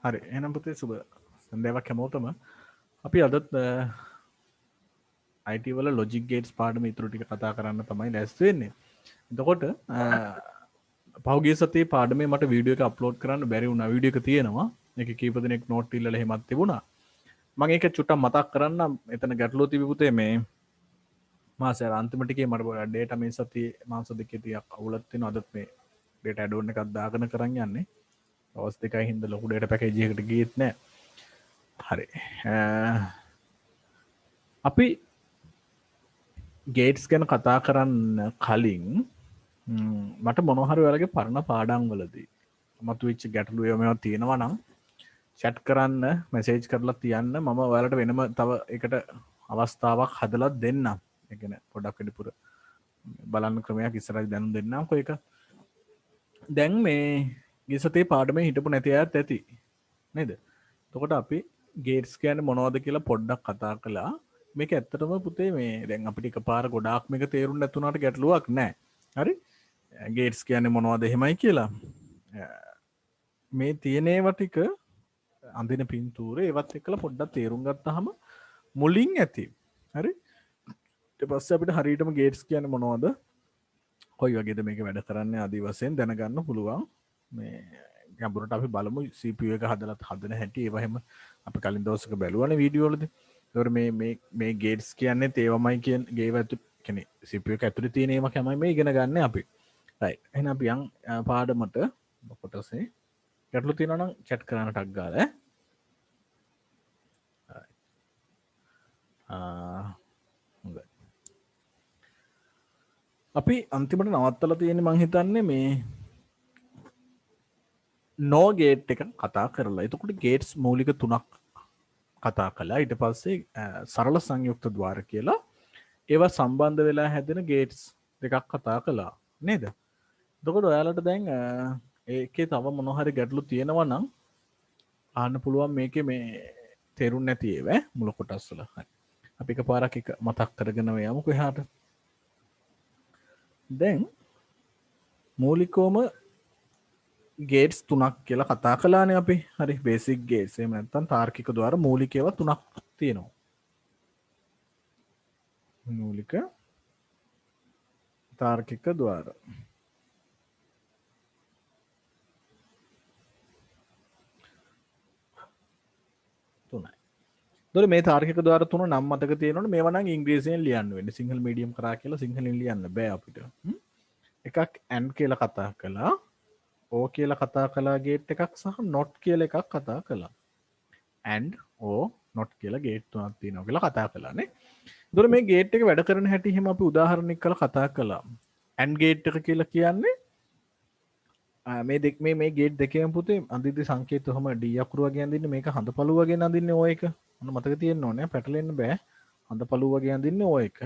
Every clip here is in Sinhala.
හරි එහෙනම් පුතේ සුබ සන්ධ්‍යාවක් හැමෝටම. අපි අදත් IT වල ලොජික් ගේට්ස් පාඩම ඉතුරු ටික කතා කරන්න තමයි ලෑස්ති වෙන්නේ. එතකොට පහුගිය සතියේ පාඩමේ මට වීඩියෝ එක අප්ලෝඩ් කරන්න බැරි වුණා. වීඩියෝ එක තියෙනවා. ඒක කීප දෙනෙක් නෝට් ඉල්ලලා එහෙමත් තිබුණා. මම ඒක චුට්ටක් මතක් කරන්නම්. එතන ගැටලුව තිබි පුතේ මේ මාසෙ අන්තිම ටිකේ මට ඩේටා මේ සතියේ මාස දෙකේ ටිකක් අවුලක් තියෙනවා. අදත් මේ ඩේටා ඇඩ් ඔන් එකක් දාගෙන කරන් යන්නේ. දවස් දෙකයි හින්දා ලොකු ඩේටා පැකේජ් එකකට ගියෙත් නැහැ. හරි අපි ගේට්ස් ගැන කතා කරන්න කලින් මට මොනහරි ඔයාලගේ පරණ පාඩම් වලදී මතුවෙච්ච ගැටලු ඒවා තියෙනවා නම් chat කරන්න මැසේජ් කරලා තියන්න මම ඔයාලට වෙනම තව එකට අවස්ථාවක් හදලා දෙන්නම්. ඒ කියන්නේ පොඩක් වැඩිපුර බලන්න ක්‍රමයක් ඉස්සරහ දැනුම් දෙන්නම්කෝ ඒක. දැන් මේ ගියසතේ පාඩමේ හිටපු නැති අයත් ඇති නේද? එතකොට අපි ගේට්ස් කියන්නේ මොනවද කියලා පොඩ්ඩක් කතා කළා. මේක ඇත්තටම පුතේ මේ දැන් අපිට එකපාර ගොඩාක් මේක තේරුම් නැතුණාට ගැටලුවක් නැහැ. හරි? ගේට්ස් කියන්නේ මොනවද එහෙමයි කියලා. මේ තියෙන ඒවා ටික අඳින පින්තූරේ ඒවත් එක්කලා පොඩ්ඩක් තේරුම් ගත්තාම මුලින් ඇති. හරි? ඊට පස්සේ අපිට හරියටම ගේට්ස් කියන්නේ මොනවද? කොයි වගේද මේක වැඩ කරන්නේ ආදී වශයෙන් දැනගන්න පුළුවන්. මේ ගැඹුරට අපි බලමු CPU එක හදලත් හදන හැටි ඒවා හැම අපි කලින් දවසක බැලුවානේ වීඩියෝ වලදී. ඒතකොට මේ ගේට්ස් කියන්නේ තේවමයි කියන ගේව ඇතුළේ කියන්නේ CPU එක ඇතුළේ තියෙන ඒවා තමයි මේ ඉගෙන ගන්න අපි. රයිට්. එහෙනම් අපි යන් පාඩමට කොටසේ ගැටලු තියෙනවා නම් chat කරන්න ටක් ගාලා හොඳයි. අපි අන්තිමට නවත්තලා තියෙන්නේ මං හිතන්නේ මේ නෝ ගේට් එක කතා කරලා. එතකොට ගේට්ස් මූලික තුනක් කතා කළා. ඊට පස්සේ සරල සංයුක්ත ద్వාර කියලා ඒවා සම්බන්ධ වෙලා හැදෙන ගේට්ස් දෙකක් කතා කළා නේද? එතකොට ඔයාලට දැන් ඒකේ තව මොන හරි ගැටලු තියෙනවා නම් අහන්න පුළුවන් මේකේ මේ තේරුම් නැති ඒවා මුල කොටස් වල. හරි. අපි එකපාරක් එක මතක් කරගෙන යමුකෝ එහාට. දැන් මූලිකවම ගේට්ස් තුනක් කියලා කතා කළානේ අපි. හරි බේසික් ගේට්ස්. එහෙම නැත්නම් තාර්කික ద్వාර මූලික ඒවා තුනක් තියෙනවා. මූලික තාර්කික ద్వාර. තුනයි. ඒතකොට මේ තාර්කික ద్వාර තුන නම් මතක තියෙනවනේ මේවා නම් ඉංග්‍රීසියෙන් ලියන්න වෙන්නේ. සිංහල මීඩියම් කරා කියලා සිංහලෙන් ලියන්න බෑ අපිට. එකක් and කියලා කතා කළා. O කියලා කතා කළා ගේට් එකක් සහ not කියලා එකක් කතා කළා. and O not කියලා ගේට් තුනක් තියෙනවා කියලා කතා කළානේ. ඒතකොට මේ ගේට් එක වැඩ කරන හැටි එහෙම අපි උදාහරණයක් කරලා කතා කළා. and ගේට් එක කියලා කියන්නේ මේ ගේට් දෙකේම පුතේ අඳිද්දි සංකේත කොහම D අකුරු වගේ අඳින්නේ මේක හඳපළු වගේ අඳින්නේ O එක. මොන මතක තියෙන්න ඕනේ පැටලෙන්න බෑ. හඳපළු වගේ අඳින්නේ O එක.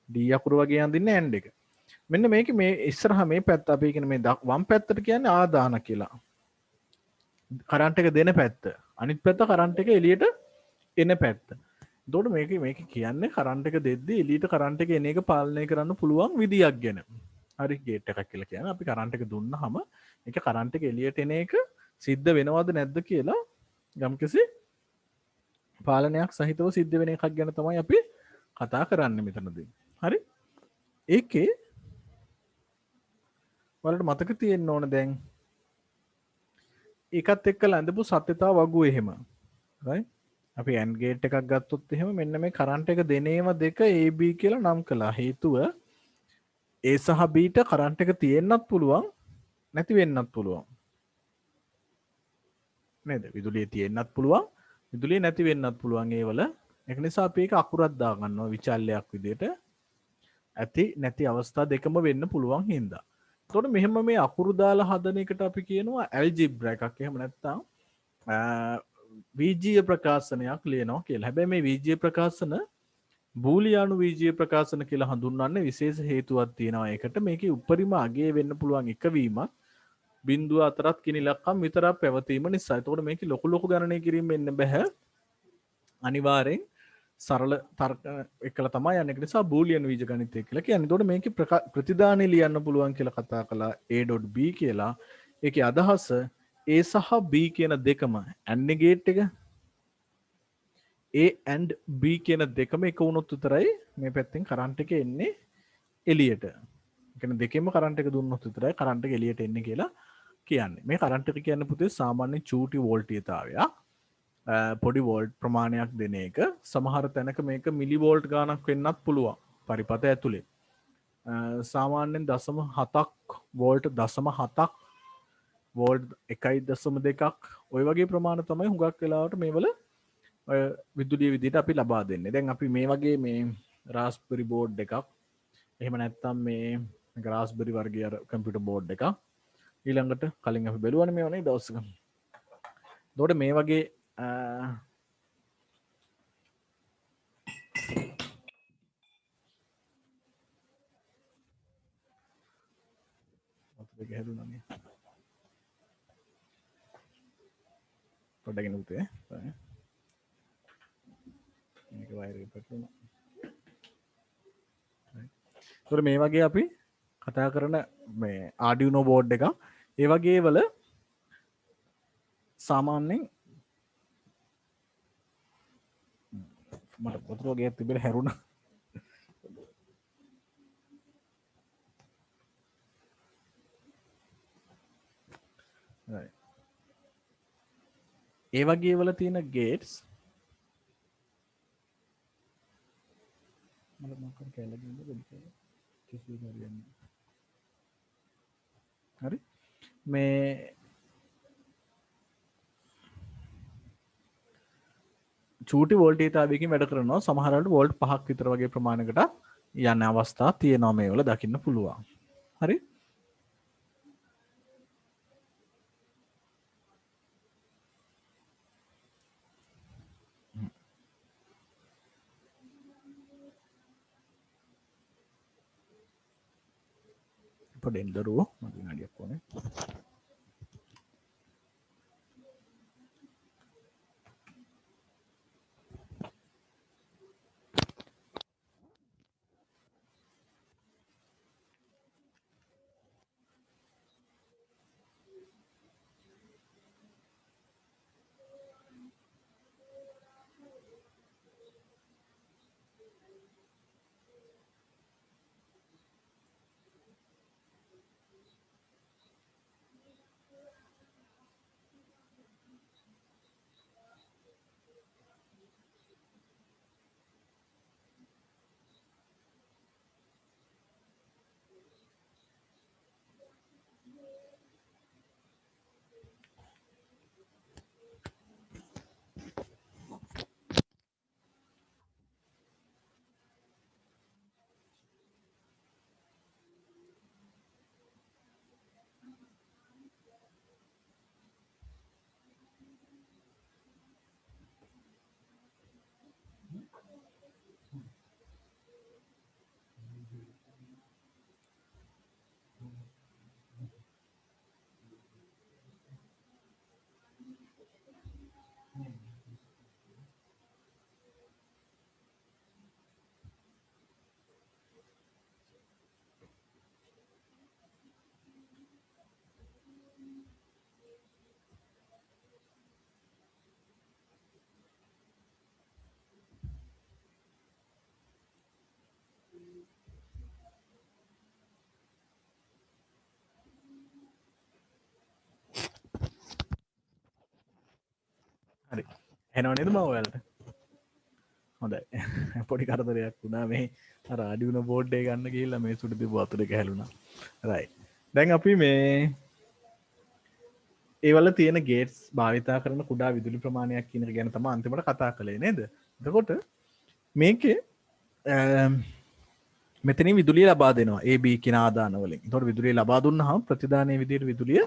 D අකුරු වගේ අඳින්නේ and එක. මෙන්න මේක මේ ඉස්සරහා මේ පැත්ත අපි කියන මේ වම් පැත්තට කියන්නේ ආදාන කියලා. කරන්ට් එක දෙන පැත්ත. අනිත් පැත්ත කරන්ට් එක එළියට එන පැත්ත. එතකොට මේක කියන්නේ කරන්ට් එක දෙද්දි එළියට කරන්ට් එක එන එක පාලනය කරන්න පුළුවන් විදියක් ගැන. හරි ගේට් එකක් කියලා කියන්නේ අපි කරන්ට් එක දුන්නාම ඒක කරන්ට් එක එළියට එන එක සිද්ධ වෙනවද නැද්ද කියලා යම්කිසි පාලනයක් සහිතව සිද්ධ වෙන එකක් ගැන තමයි අපි කතා කරන්නේ මෙතනදී. හරි? ඒකේ වලට මතක තියෙන්න ඕන දැන් ඒකත් එක්ක ලැඳපු සත්‍යතා වගුව එහෙම. right? අපි AND ගේට් එකක් ගත්තොත් එහෙම මෙන්න මේ කරන්ට් එක දෙන ඒවා දෙක AB කියලා නම් කළා. හේතුව A සහ B ට කරන්ට් එක තියෙන්නත් පුළුවන් නැති වෙන්නත් පුළුවන්. නේද? විදුලිය තියෙන්නත් පුළුවන් විදුලිය නැති වෙන්නත් පුළුවන් ඒවල. ඒක නිසා අපි ඒක අකුරක් දාගන්නවා විචල්‍යයක් විදිහට. ඇති නැති අවස්ථා දෙකම වෙන්න පුළුවන් හින්දා. එතකොට මෙහෙම මේ අකුරු දාලා හදන එකට අපි කියනවා ඇල්ජිබ්‍රා එකක්. එහෙම නැත්නම් වීජීය ප්‍රකාශනයක් ලියනවා කියලා. හැබැයි මේ වීජීය ප්‍රකාශන බූලියානු වීජීය ප්‍රකාශන කියලා හඳුන්වන්නේ විශේෂ හේතුවක් තියෙනවා. ඒකට මේකේ උපරිම අගය වෙන්න පුළුවන් එකවීමක් බිඳුව අතරත් කින ඉලක්කම් විතරක් පැවතීම නිසා. එතකොට මේකේ ලොකු ගණනය කිරීම වෙන්න බෑ. අනිවාර්යෙන් සරල තර්ක එකලා තමයි යන්නේ. ඒක නිසා බූලියන් බීජ ගණිතය කියලා කියන්නේ. එතකොට මේකේ ප්‍රතිදානෙ ලියන්න පුළුවන් කියලා කතා කළා A.B කියලා. ඒකේ අදහස A සහ B කියන දෙකම AND ගේට් එක A and B කියන දෙකම එක වුණොත් විතරයි මේ පැත්තෙන් කරන්ට් එක එන්නේ එළියට. ඒ කියන්නේ දෙකෙන්ම කරන්ට් එක දුන්නොත් විතරයි කරන්ට් එක එළියට එන්නේ කියලා කියන්නේ. මේ කරන්ට් එක කියන්නේ පුතේ සාමාන්‍ය චූටි වෝල්ටීයතාවයක්. පොඩි වෝල්ට් ප්‍රමාණයක් දෙන එක. සමහර තැනක මේක මිලි වෝල්ට් ගාණක් වෙන්නත් පුළුවන්. පරිපථ ඇතුලේ. සාමාන්‍යයෙන් 0.7ක් වෝල්ට් 0.7ක් වෝල්ට් 1.2ක් ඔය වගේ ප්‍රමාණ තමයි හුඟක් වෙලාවට මේවල විදුලිය විදිහට අපි ලබා දෙන්නේ. දැන් අපි මේ වගේ මේ රාස්බෙරි බෝඩ් එකක් එහෙම නැත්නම් මේ රාස්බෙරි වර්ගයේ අර කම්පියුටර් බෝඩ් එකක් ඊළඟට කලින් අපි බැලුවනේ මේවනේ දවසක. එතකොට මේ වගේ අපිට හැදුණා නේ. පොඩ්ඩක් නුතේ. මේක වයර් එක පැටලුණා. එතකොට මේ වගේ අපි කතා කරන මේ Arduino board එක ඒ වගේ වල සාමාන්‍යයෙන් මට වතුර වගේ තිබෙලා හැරුණා. ඒ වගේ වල තියෙන ගේට්ස් මට මොකක්ද කියලා කියන්නේ දෙන්න කිසි දෙයක් හරි මේ චූටි වෝල්ටීයතාවයකින් වැඩ කරනවා සමහර වෙලාවට වෝල්ට් 5ක් විතර වගේ ප්‍රමාණයකට යන අවස්ථා තියෙනවා මේවල දකින්න පුළුවන්. හරි පොඩෙන් දරුවෝ මගේ විනාඩියක් ඕනේ. හරි එනව නේද මම ඔයාලට හොඳයි පොඩි කරදරයක් වුණා මේ අර Arduino board එක ගන්න ගිහිල්ලා මේ සුඩු තිබ්බ වතුර එක හැලුණා right දැන් අපි මේ ඒවල තියෙන ගේට්ස් භාවිතා කරන කුඩා විදුලි ප්‍රමාණයක් කියන එක ගැන තමයි අන්තිමට කතා කළේ නේද එතකොට මේකේ මෙතනින් විදුලිය ලබා දෙනවා AB කියන ආදාන වලින් එතකොට විදුලිය ලබා දුන්නාම ප්‍රතිදානයේ විදිහට විදුලිය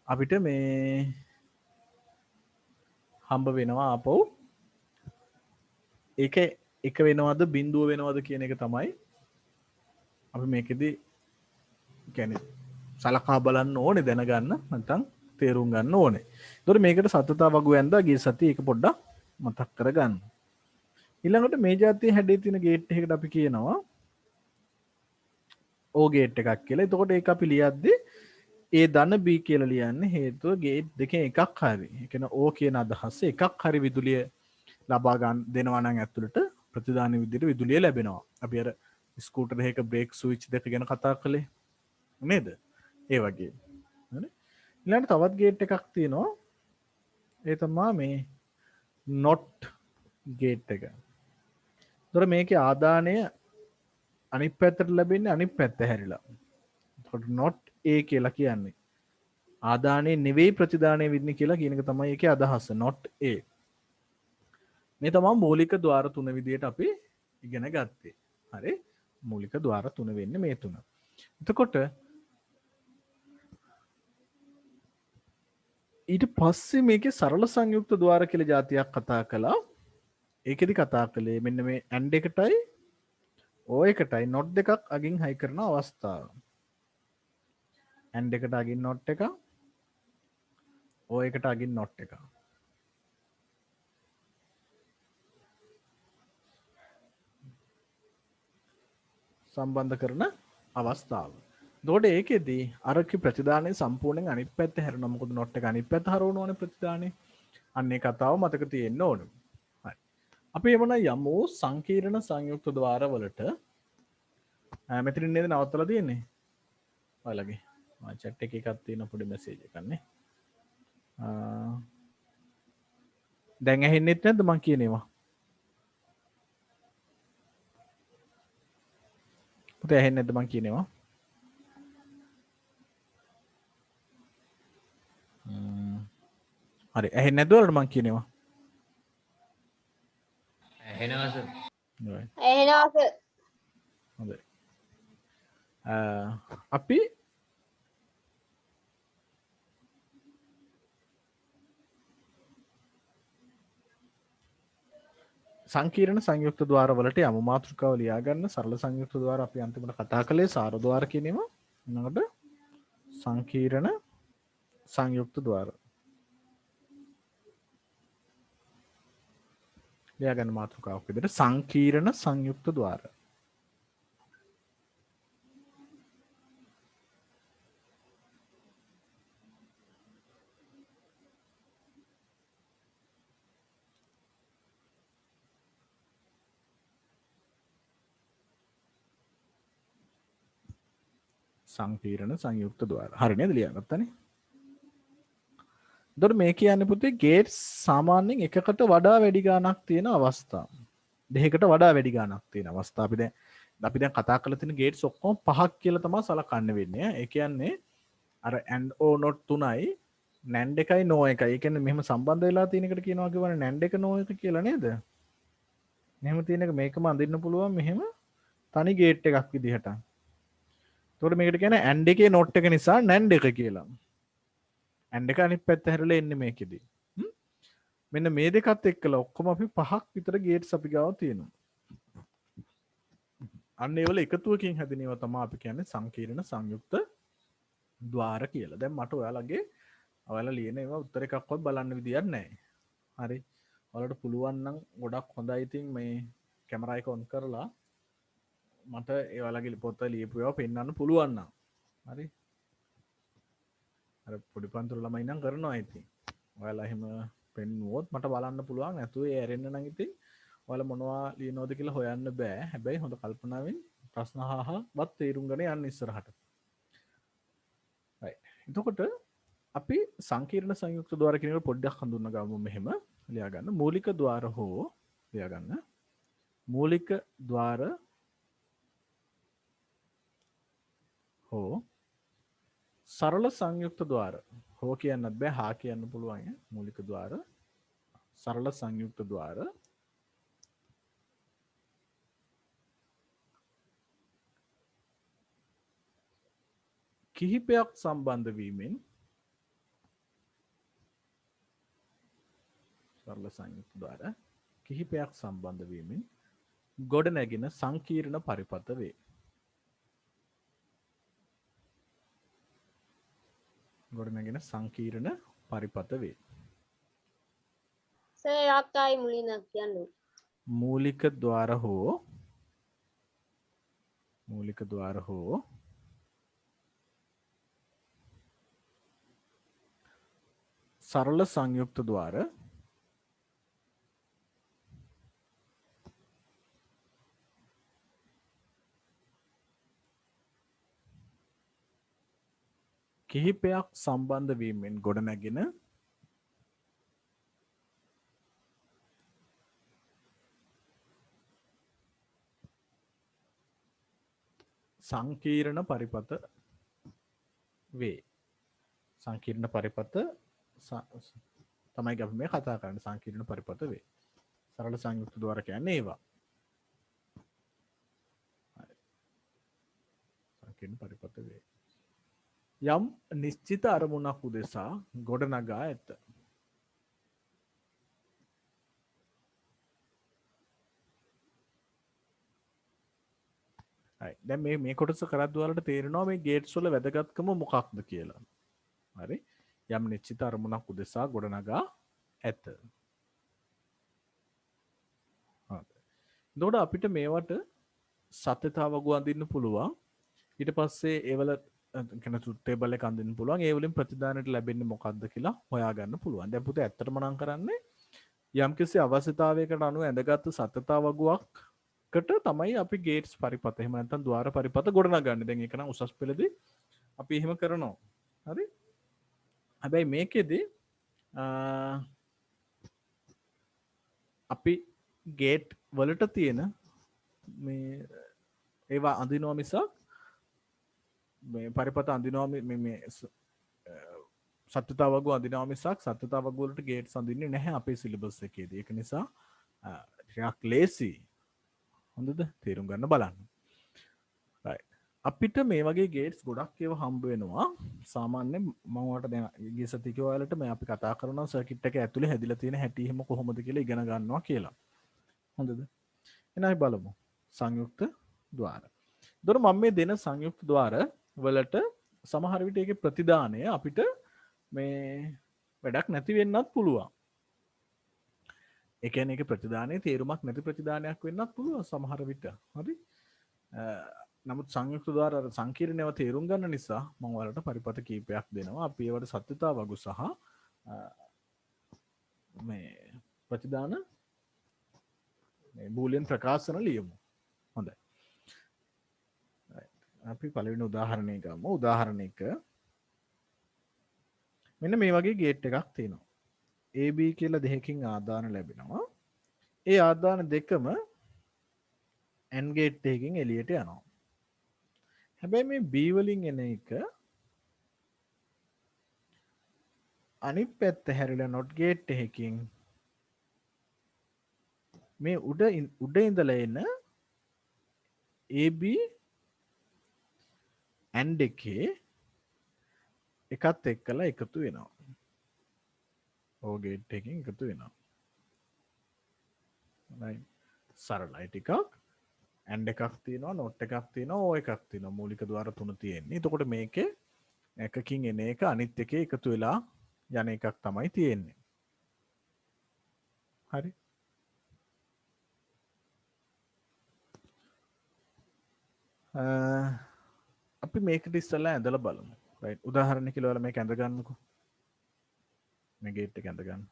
අපිට මේ හම්බ වෙනවා ආපහු ඒක එක වෙනවද බිඳුව වෙනවද කියන එක තමයි අපි මේකෙදි කියන්නේ සලකා බලන්න ඕනේ දැනගන්න නැත්නම් තේරුම් ගන්න ඕනේ. ඒතකොට මේකට සතතා වගු ඇඳා ගිය සතියේ ඒක පොඩ්ඩක් මතක් කරගන්න. ඊළඟට මේ જાතිය හැඩේ තියෙන ගේට් එකකට අපි කියනවා O ගේට් එකක් කියලා. එතකොට ඒක අපි ලියද්දී A ධන B කියලා ලියන්නේ හේතුව ගේට් දෙකෙන් එකක් හරි. ඒ කියන්නේ O කියන අදහස එකක් හරි විදුලිය ලබා ගන්න දෙනවා නම් ඇතුළට ප්‍රතිදාන විදිහට විදුලිය ලැබෙනවා. අපි අර ස්කූටර් එකක බ්‍රේක් ස්විච් දෙක ගැන කතා කළේ නේද? ඒ වගේ. හරි. ඊළඟට තවත් ගේට් එකක් තියෙනවා. ඒ තමයි මේ not ගේට් එක. ඒතර මේකේ ආදානය අනිත් පැත්තට ලැබෙන්නේ අනිත් පැත්ත හැරිලා. එතකොට not A කියලා කියන්නේ ආදානයේ නෙවෙයි ප්‍රතිදානයේ විදිහේ කියලා කියන එක තමයි ඒකේ අදහස. not A. මේ තමයි මූලික ద్వාර තුන විදිහට අපි ඉගෙන ගත්තේ. හරි? මූලික ద్వාර තුන වෙන්නේ මේ තුන. එතකොට ඊට පස්සේ මේකේ සරල සංයුක්ත ద్వාර කියලා જાතියක් කතා කළා. ඒකෙදි කතා කළේ මෙන්න මේ and එකටයි o එකටයි not දෙකක් අගින් හයි කරන අවස්ථාව. and එකට අගින් not එක o එකට අගින් not එක. සම්බන්ධ කරන අවස්ථාව. එතකොට ඒකෙදී අරකි ප්‍රතිදානයේ සම්පූර්ණයෙන් අනිත් පැත්ත හැරෙනවා. මොකද not එක අනිත් පැත්ත හරවනවනේ ප්‍රතිදානයේ. අන්නේ කතාව මතක තියෙන්න ඕන. හරි. අපි එමුනම් යමු සංකීර්ණ සංයුක්ත ద్వාර වලට. මෙතනින් නේද නවත්තලා තියෙන්නේ? ඔයාලගේ chat එකේ එකක් තියෙන පොඩි මැසේජ් එකක් නේ. දැන් ඇහෙන්නෙත් නැද්ද මං කියන ඒවා? පුතේ ඇහෙන්නේ නැද්ද මං කියන ඒවා? හරි ඇහෙන්නේ නැද්ද වලට මං කියන ඒවා? ඇහෙනවා සර්. ඇහෙනවා සර්. හොඳයි. අපි සංකීර්ණ සංයුක්ත ద్వාර වලට යමු. මාතෘකාව ලියා ගන්න. සරල සංයුක්ත ద్వාර අපි අන්තිමට කතා කළේ සාර ద్వාර කියන ඒවා. ඊළඟට සංකීර්ණ සංයුක්ත ద్వාර. ලියා ගන්න මාතෘකාවක් විදිහට සංකීර්ණ සංයුක්ත ద్వාර. සංකීර්ණ සංයුක්ත ద్వාර. හරි නේද ලියාගත්තනේ? එතකොට මේ කියන්නේ පුතේ ගේට්ස් සාමාන්‍යයෙන් එකකට වඩා වැඩි ගාණක් තියෙන අවස්ථා. දෙකකට වඩා වැඩි ගාණක් තියෙන අවස්ථා. අපි දැන් කතා කරලා තියෙන ගේට්ස් ඔක්කොම පහක් කියලා තමයි සලකන්න වෙන්නේ. ඒ කියන්නේ අර and o not තුනයි NAND එකයි no එකයි. ඒ කියන්නේ මෙහෙම සම්බන්ධ වෙලා තියෙන එකට කියනවා කියවනේ NAND එක no එක කියලා නේද? මෙහෙම තියෙන එක මේකම අඳින්න පුළුවන් මෙහෙම තනි ගේට් එකක් විදිහට. එතකොට මේකට කියන්නේ and එකේ not එක නිසා NAND එක කියලා. and එක අනිත් පැත්ත හැරලා එන්නේ මේකෙදි. මෙන්න මේ දෙකත් එක්කලා ඔක්කොම අපි පහක් විතර ගේට්ස් අපි ගාව තියෙනවා. අන්න ඒවල එකතුවකින් හැදෙන ඒවා තමයි අපි කියන්නේ සංකීර්ණ සංයුක්ත ద్వාර කියලා. දැන් මට ඔයාලා ලියන ඒවා උත්තර එකක්වත් බලන්න විදියක් නැහැ. හරි. ඔයාලට පුළුවන් නම් ගොඩක් හොඳයි. ඉතින් මේ කැමරා එක ඔන් කරලා මට ඒ ඔයාලගේ පොත ලියපු ඒවා පෙන්වන්න පුළුවන් නම්. හරි. අර පොඩි පන්තුරු ළමයි නම් කරනවා ඉතින්. ඔයාලා එහෙම පෙන්නුවොත් මට බලන්න පුළුවන්. නැතුව ඒ ඇරෙන්න නම් ඉතින් ඔයාලා මොනවා ලියනවද කියලා හොයන්න බෑ. හැබැයි හොඳ කල්පනාවෙන් ප්‍රශ්න අහවත් තේරුම් ගන්න යන්න ඉස්සරහට. right. එතකොට අපි සංකීර්ණ සංයුක්ත ద్వාර කියන එක පොඩ්ඩක් හඳුන්වා ගමු. මෙහෙම ලියා ගන්න. මූලික ద్వාර හෝ ලියා ගන්න. මූලික ద్వාර හෝ සරල සංයුක්ත ద్వාර. හෝ කියන්නත් බෑ හා කියන්න පුළුවන්. මූලික ద్వාර සරල සංයුක්ත ద్వාර කිහිපයක් සම්බන්ධ වීමෙන් සරල සංයුක්ත ద్వාර කිහිපයක් සම්බන්ධ වීමෙන් ගොඩනැගෙන සංකීර්ණ පරිපථ වේ. ගොඩනැගෙන සංකීර්ණ පරිපථ වේ. සර් ආකායි මුලින්ම කියන්නේ. මූලික ద్వාර හෝ සරල සංයුක්ත ద్వාර කිහිපයක් සම්බන්ධ වීමෙන් ගොඩනැගෙන සංකීර්ණ පරිපත වේ. සංකීර්ණ පරිපත තමයි අපි මේ කතා කරන්නේ. සංකීර්ණ පරිපත වේ. සරල සංයුක්ත ద్వාර කියන්නේ ඒවා. සංකීර්ණ පරිපත වේ. යම් නිශ්චිත අරමුණක් උදෙසා ගොඩනගා ඇත. දැන් මේ කොටස කරද්දී ඔයාලට තේරෙනවා මේ ගේට්ස් වල වැදගත්කම මොකක්ද කියලා. හරි. යම් නිශ්චිත අරමුණක් උදෙසා ගොඩනගා ඇත. එතකොට අපිට මේවට සත්‍යතාව වගු අඳින්න පුළුවන්. ඊට පස්සේ ඒවල කෙන ටේබල් එක අඳින්න පුළුවන්. ඒ වලින් ප්‍රතිදානයට ලැබෙන්නේ මොකක්ද කියලා හොයාගන්න පුළුවන්. දැන් පුතේ ඇත්තටම නම් කරන්නේ යම්කිසි අවශ්‍යතාවයකට අනුව ඇඳගත්තු සත්‍යතාව වගුවක්කට තමයි අපි ගේට්ස් පරිපත එහෙම නැත්නම් ద్వාර පරිපත ගොඩනගන්නේ. දැන් ඒක නම් උසස් පෙළදී අපි එහෙම කරනවා. හරි? හැබැයි මේකෙදි අපි ගේට් වලට තියෙන මේ ඒවා අඳිනවා මිසක් මේ පරිපත අඳිනවා මේ සත්‍යතාව වගුව අඳිනවා මිසක් සත්‍යතාව වගුව වලට ගේට්ස් අඳින්නේ නැහැ අපේ සිලබස් එකේදී. ඒක නිසා ටිකක් ලේසි. හොඳද? තේරුම් ගන්න බලන්න. right. අපිට මේ වගේ ගේට්ස් ගොඩක් ඒවා හම්බ වෙනවා. සාමාන්‍යයෙන් මම ඔයාලට දැන් ගිය සතියේ ඔයාලට මේ අපි කතා කරන සර්කිට් එක ඇතුලේ හැදිලා තියෙන හැටි එහෙම කොහොමද කියලා ඉගෙන ගන්නවා කියලා. හොඳද? එහෙනම් අපි බලමු සංයුක්ත ద్వාර. එතකොට මම මේ දෙන සංයුක්ත ద్వාර වලට සමහර විට ඒකේ ප්‍රතිදානය අපිට මේ වැඩක් නැති වෙන්නත් පුළුවන්. ඒ කියන්නේ ඒකේ ප්‍රතිදානයේ තේරුමක් නැති ප්‍රතිදානයක් වෙන්නත් පුළුවන් සමහර විට. හරි? නමුත් සංයුක්ත ద్వාර සංකීර්ණව තේරුම් ගන්න නිසා මම ඔයාලට පරිපත කීපයක් දෙනවා. අපි ඒවට සත්‍යතාව වගු සහ මේ ප්‍රතිදාන මේ බූලියන් ප්‍රකාශන ලියමු. හොඳයි. අපි පළවෙනි උදාහරණය ගමු. උදාහරණයක මෙන්න මේ වගේ ගේට් එකක් තියෙනවා. AB කියලා දෙකකින් ආදාන ලැබෙනවා. ඒ ආදාන දෙකම AND ගේට් එකකින් එළියට යනවා. හැබැයි මේ B වලින් එන එක අනිත් පැත්ත හැරිලා NOT ගේට් එකකින් මේ උඩ ඉඳලා එන AB AND එකේ එකත් එක්කලා එකතු වෙනවා. OR ගේට් එකකින් එකතු වෙනවා. right. සරලයි ටිකක්. AND එකක් තියෙනවා, NOT එකක් තියෙනවා, OR එකක් තියෙනවා. මූලික ద్వාර තුන තියෙන්නේ. එතකොට මේකේ එකකින් එන එක අනිත් එකේ එකතු වෙලා යන එකක් තමයි තියෙන්නේ. හරි. අපි මේකට ඉස්සෙල්ලා ඇඳලා බලමු. right. උදාහරණයක් කියලා ඔයාලා මේක ඇඳ ගන්නකෝ. මේ ගේට් එක ඇඳ ගන්න.